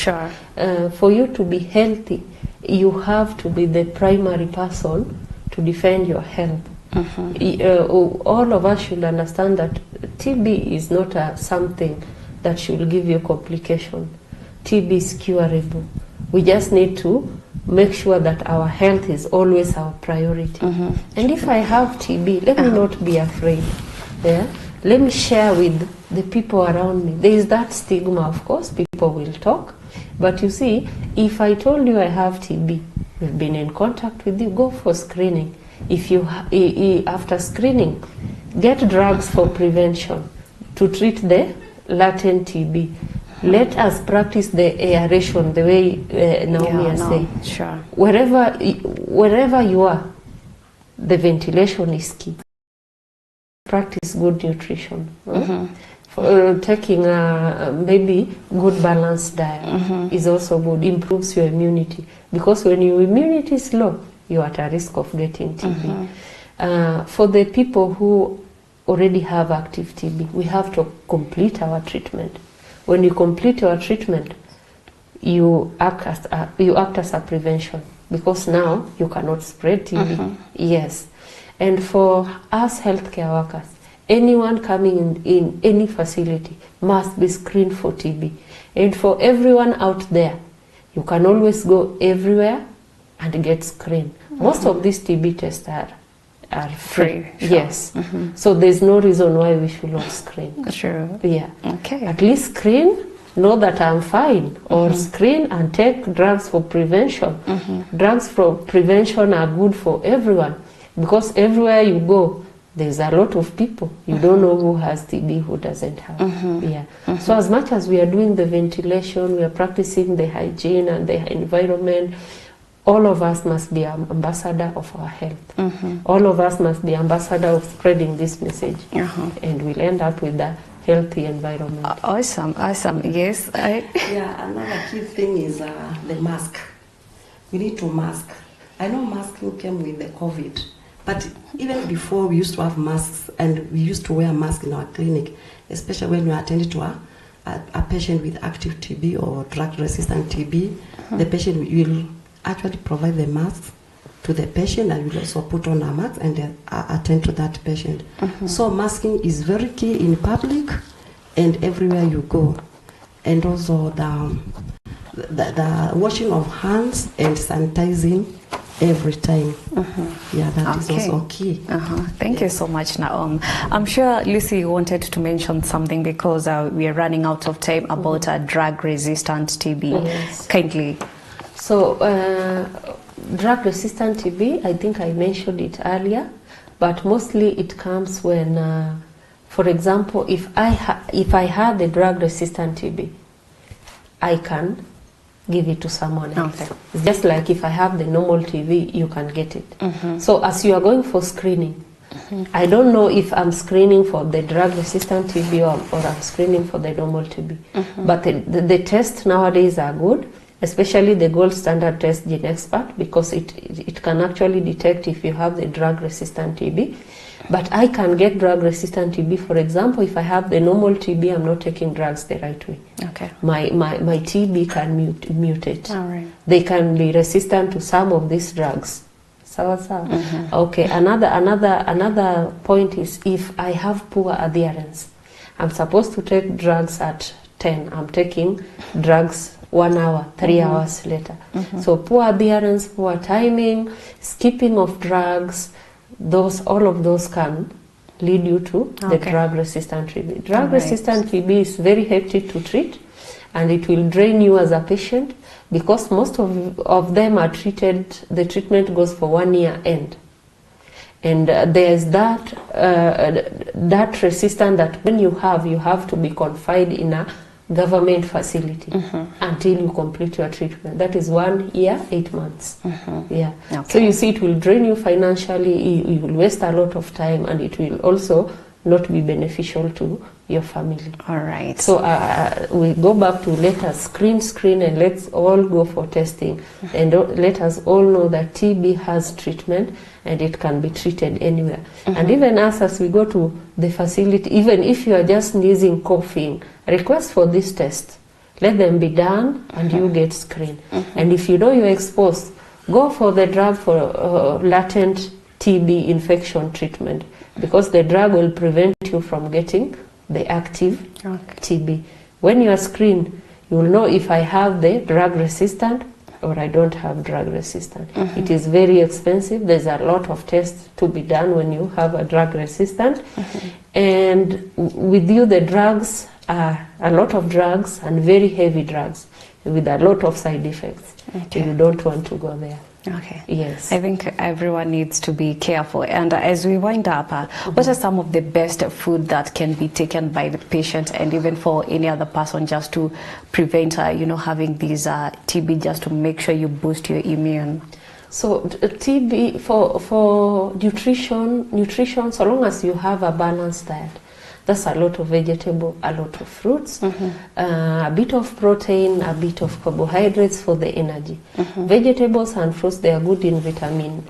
For you to be healthy, you have to be the primary person to defend your health. All of us should understand that TB is not something that should give you complication. TB is curable. We just need to make sure that our health is always our priority. And if I have TB, let me not be afraid. Let me share with the people around me. There is that stigma, of course, people will talk. But you see, if I told you I have TB, we've been in contact with you, go for screening. If you after screening, get drugs for prevention to treat the latent TB. Let us practice the aeration the way Naomi is saying. Sure. Wherever you are, the ventilation is key. Practice good nutrition. Taking maybe good balanced diet is also good, improves your immunity, because when your immunity is low, you're at a risk of getting TB. For the people who already have active TB, we have to complete our treatment. When you complete your treatment, you act as a prevention, because now you cannot spread TB. Yes. And for us healthcare workers, anyone coming in any facility must be screened for TB. And for everyone out there, you can always go everywhere and get screened. Most of these TB tests are free. Sure. Yes. So there's no reason why we should not screen. Sure. Yeah. Okay. At least screen, know that I'm fine, or screen and take drugs for prevention. Drugs for prevention are good for everyone, because everywhere you go, there's a lot of people. You don't know who has TB, who doesn't have. Yeah. So as much as we are doing the ventilation, we are practicing the hygiene and the environment, all of us must be an ambassador of our health. All of us must be ambassador of spreading this message. And we'll end up with a healthy environment. Awesome. Yes. Yeah, another key thing is the mask. We need to mask. I know masking came with the COVID, but even before we used to have masks, and we used to wear masks in our clinic, especially when we attended to a patient with active TB or drug-resistant TB. The patient will actually provide the mask to the patient, and will also put on a mask and attend to that patient. So masking is very key in public and everywhere you go. And also the washing of hands and sanitizing every time. Yeah, that is also key. Thank you so much, Naom. I'm sure Lucy wanted to mention something, because we are running out of time, about drug-resistant TB. Yes. Kindly. So, drug-resistant TB, I think I mentioned it earlier, but mostly it comes when, for example, if I have the drug-resistant TB, I can give it to someone else. It's just like if I have the normal TB, you can get it. So as you are going for screening, I don't know if I'm screening for the drug-resistant TB or I'm screening for the normal TB. But the tests nowadays are good, especially the gold standard test, GeneXpert, because it can actually detect if you have the drug-resistant TB. But I can get drug-resistant TB, for example, if I have the normal TB, I'm not taking drugs the right way. Okay. My TB can mutate. All right. They can be resistant to some of these drugs. Okay, another point is if I have poor adherence. I'm supposed to take drugs at 10. I'm taking drugs 1 hour, 3 hours later. So poor adherence, poor timing, skipping of drugs, all of those can lead you to the drug-resistant TB. Drug-resistant TB is very hectic to treat, and it will drain you as a patient, because most of them are treated, the treatment goes for 1 year end. And there's that resistance that when you have to be confined in a government facility until you complete your treatment. That is 1 year, 8 months. Yeah. So you see, it will drain you financially, you will waste a lot of time, and it will also not be beneficial to your family. All right. So we go back to let us screen, and let's all go for testing. And let us all know that TB has treatment, and it can be treated anywhere. And even us, as we go to the facility, even if you are just sneezing, coughing, request for this test. Let them be done, and you get screened. And if you know you're exposed, go for the drug for latent TB infection treatment, because the drug will prevent you from getting the active TB. When you are screened, you will know if I have the drug resistant or I don't have drug resistant. It is very expensive. There's a lot of tests to be done when you have a drug resistant. And with you, the drugs are a lot of drugs, and very heavy drugs with a lot of side effects. You don't want to go there. Okay. Yes. I think everyone needs to be careful. And as we wind up, what are some of the best food that can be taken by the patient and even for any other person just to prevent, having these TB, just to make sure you boost your immune? So TB, for nutrition, so long as you have a balanced diet, that's a lot of vegetable, a lot of fruits, a bit of protein, a bit of carbohydrates for the energy. Vegetables and fruits, they are good in vitamin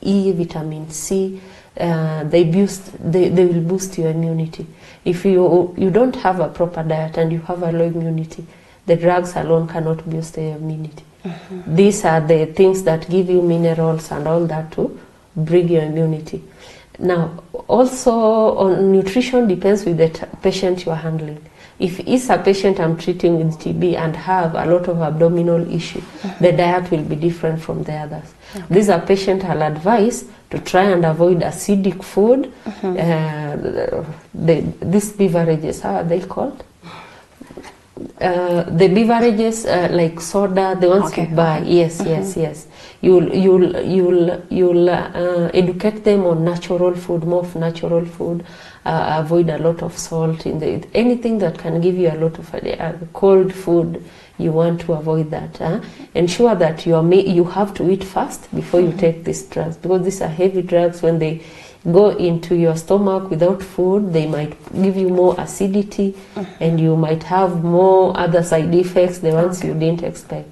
E, vitamin C. They will boost your immunity. If you don't have a proper diet and you have a low immunity, the drugs alone cannot boost your immunity. These are the things that give you minerals and all that to bring your immunity. Now, also on nutrition depends with the patient you are handling. If it's a patient I'm treating with TB and have a lot of abdominal issue, the diet will be different from the others. These are patients I'll advise to try and avoid acidic food. These beverages, how are they called? The beverages like soda, the ones you buy. Yes. You'll educate them on natural food, more of natural food. Avoid a lot of salt in anything that can give you a lot of cold food. You want to avoid that. Ensure that you have to eat fast before you take these drugs, because these are heavy drugs. When they go into your stomach without food, they might give you more acidity, and you might have more other side effects, the ones you didn't expect.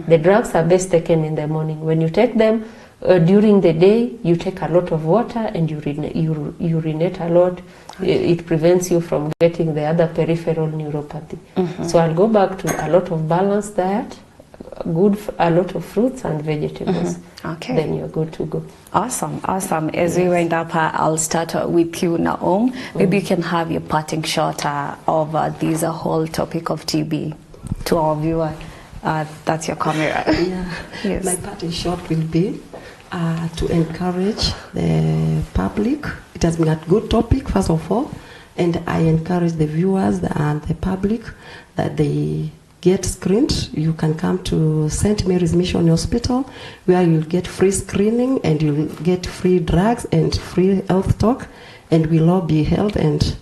The drugs are best taken in the morning. When you take them during the day, you take a lot of water and you urinate a lot. It prevents you from getting the other peripheral neuropathy. So I'll go back to a lot of balanced diet, a lot of fruits and vegetables. Okay. Then you're good to go. Awesome. As we wind up, I'll start with you, Naum. Maybe you can have your parting shot of this whole topic of TB to our viewer. That's your camera. Yes. My parting shot will be to encourage the public. It has been a good topic, first of all, and I encourage the viewers and the public that they get screened. You can come to St. Mary's Mission Hospital, where you'll get free screening and you'll get free drugs and free health talk, and we'll all be held, and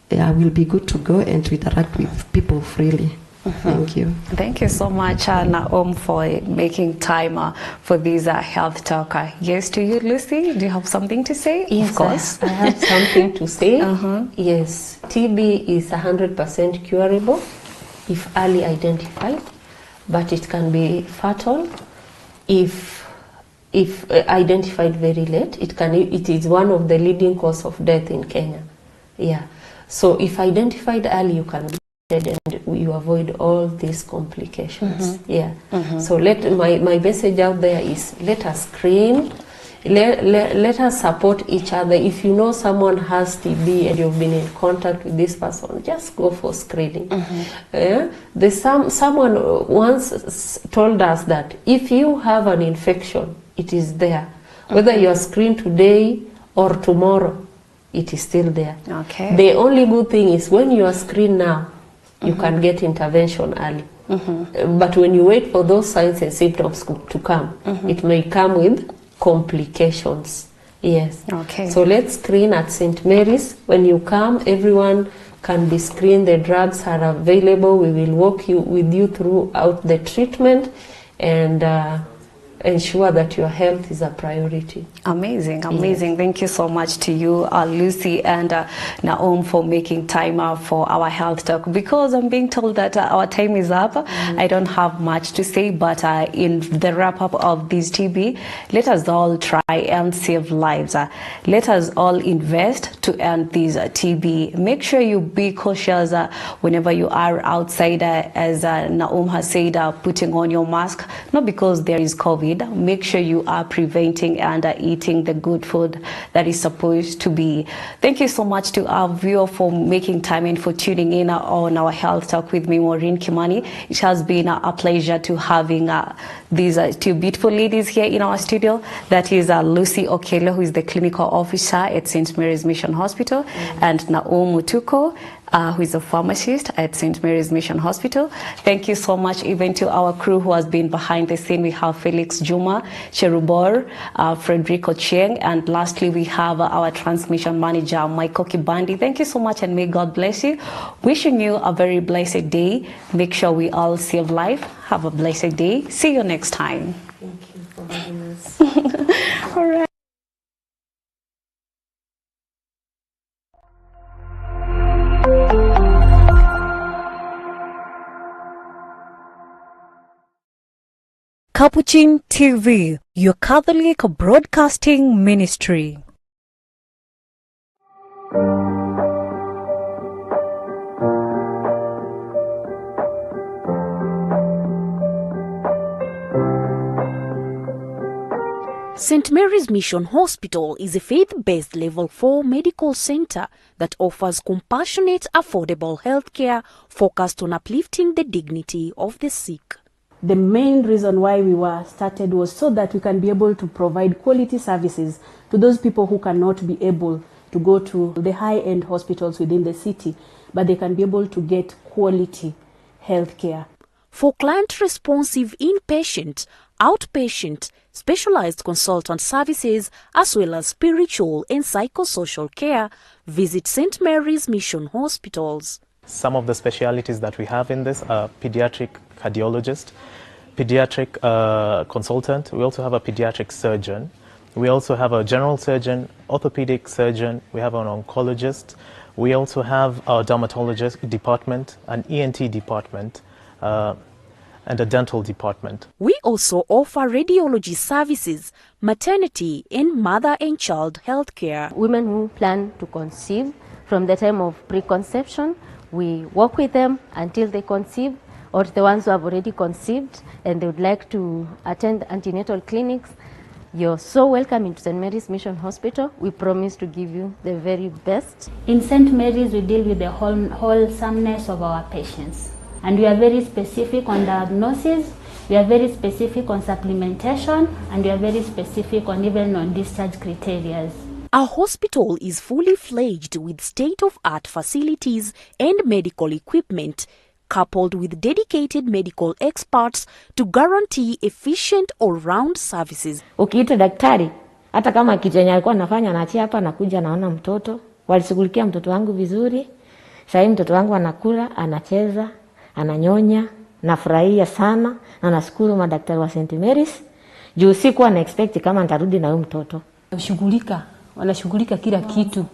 we'll be good to go and to interact with people freely. Thank you. Thank you so much, Naum, for making time for this health talk. Yes, to you, Lucy. Do you have something to say? Yes, of course. I have something to say. Yes, TB is 100% curable if early identified, but it can be fatal if identified very late. It is one of the leading cause of death in Kenya. Yeah. So if identified early, you can and you avoid all these complications. So my message out there is, let us screen, let us support each other. If you know someone has TB and you've been in contact with this person, just go for screening. There's someone once told us that if you have an infection, it is there. Whether you are screened today or tomorrow, it is still there. The only good thing is when you are screened now, you can get intervention early. But when you wait for those signs and symptoms to come, it may come with complications. Yes. So let's screen at St. Mary's. When you come, everyone can be screened. The drugs are available. We will walk with you throughout the treatment and ensure that your health is a priority. Amazing. Thank you so much to you, Lucy and Naum, for making time for our health talk, because I'm being told that our time is up. I don't have much to say, but in the wrap up of this TB, let us all try and save lives. Let us all invest to end this TB. Make sure you be cautious whenever you are outside, as Naum has said, putting on your mask, not because there is COVID. Make sure you are preventing and eating the good food that is supposed to be. Thank you so much to our viewer for making time and for tuning in on our health talk with me, Maureen Kimani. It has been a pleasure to having these two beautiful ladies here in our studio. That is Lucy Okelo, who is the clinical officer at St. Mary's Mission Hospital, and Naum Mutuku, who is a pharmacist at St. Mary's Mission Hospital. Thank you so much even to our crew who has been behind the scene. We have Felix Juma, Cherubor, Frederico Chieng, and lastly we have our transmission manager, Michael Kibandi. Thank you so much and may God bless you. Wishing you a very blessed day. Make sure we all save life. Have a blessed day. See you next time. Thank you for having us. All right. Capuchin TV, your Catholic broadcasting ministry. St. Mary's Mission Hospital is a faith-based level 4 medical center that offers compassionate, affordable healthcare focused on uplifting the dignity of the sick. The main reason why we were started was so that we can be able to provide quality services to those people who cannot be able to go to the high-end hospitals within the city, but they can be able to get quality healthcare. For client-responsive inpatient, outpatient, specialized consultant services, as well as spiritual and psychosocial care, visit St. Mary's Mission Hospitals. Some of the specialities that we have in this are pediatric cardiologist, pediatric consultant. We also have a pediatric surgeon. We also have a general surgeon, orthopedic surgeon. We have an oncologist. We also have our dermatologist department, an ENT department, and a dental department. We also offer radiology services, maternity and mother and child health care. Women who plan to conceive, from the time of preconception, we work with them until they conceive, or the ones who have already conceived and they would like to attend antenatal clinics. You're so welcome into St. Mary's Mission Hospital. We promise to give you the very best. In St. Mary's, we deal with the wholesomeness of our patients. And we are very specific on diagnosis, we are very specific on supplementation, and we are very specific on even on discharge criteria. Our hospital is fully fledged with state-of-art facilities and medical equipment, coupled with dedicated medical experts to guarantee efficient all-round services. Ukiita daktari, hata kama kitu yenye alikuwa anafanya anaachia hapa, nakuja naona mtoto. Walishughulikia mtoto wangu vizuri. Sasa mtoto wangu anakula, anacheza, ananyonya, nafurahia sana na nashukuru madaktari wa St. Mary's. Juu sikuwa na expect kama nitarudi na huyo mtoto. Wanashughulika kila kitu.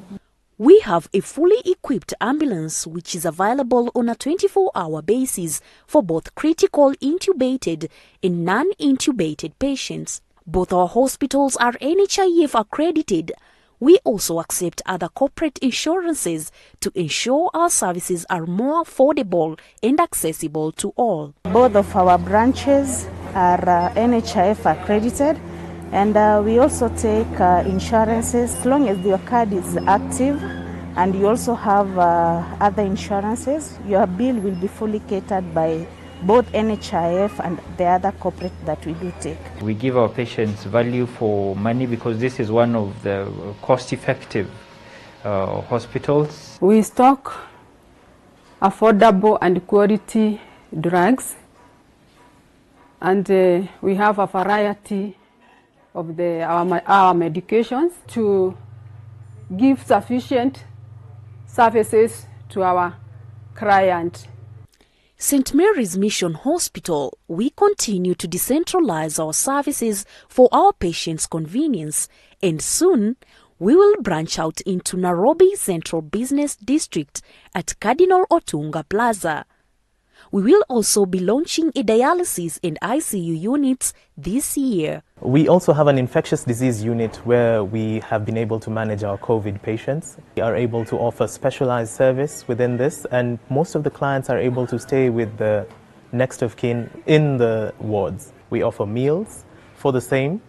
We have a fully equipped ambulance which is available on a 24-hour basis for both critical intubated and non-intubated patients. Both our hospitals are NHIF accredited. We also accept other corporate insurances to ensure our services are more affordable and accessible to all. Both of our branches are NHIF accredited, and we also take insurances as long as your card is active, and you also have other insurances. Your bill will be fully catered by both NHIF and the other corporate that we do take. We give our patients value for money because this is one of the cost-effective hospitals. We stock affordable and quality drugs, and we have a variety of our medications to give sufficient services to our client. St. Mary's Mission Hospital, we continue to decentralize our services for our patients' convenience, and soon we will branch out into Nairobi Central Business District at Cardinal Otunga Plaza. We will also be launching a dialysis and ICU units this year. We also have an infectious disease unit where we have been able to manage our COVID patients. We are able to offer specialized service within this, and most of the clients are able to stay with the next of kin in the wards. We offer meals for the same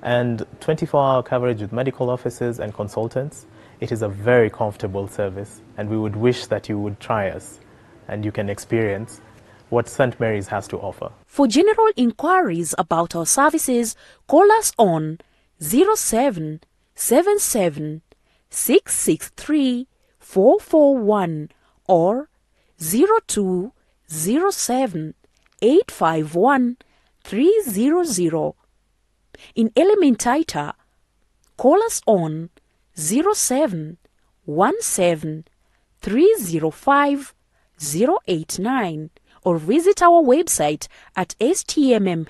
and 24-hour coverage with medical officers and consultants. It is a very comfortable service, and we would wish that you would try us and you can experience what St. Mary's has to offer. For general inquiries about our services, call us on 0777 663 441 or 0207 851 300. In Elementaita, call us on 0717 305 089 or visit our website at stmmh.co.ke.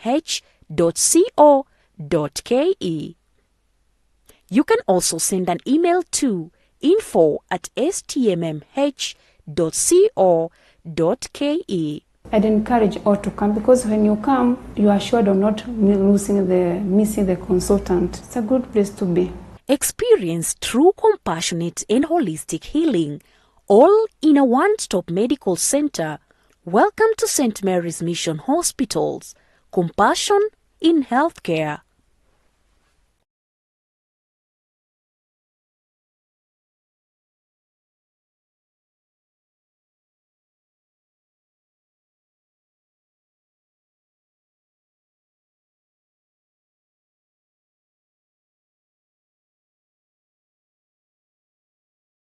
You can also send an email to info@stmmh.co.ke. I'd encourage all to come, because when you come, you are assured of not missing the consultant. It's a good place to be. Experience true compassionate and holistic healing, all in a one-stop medical center. Welcome to St. Mary's Mission Hospitals. Compassion in healthcare.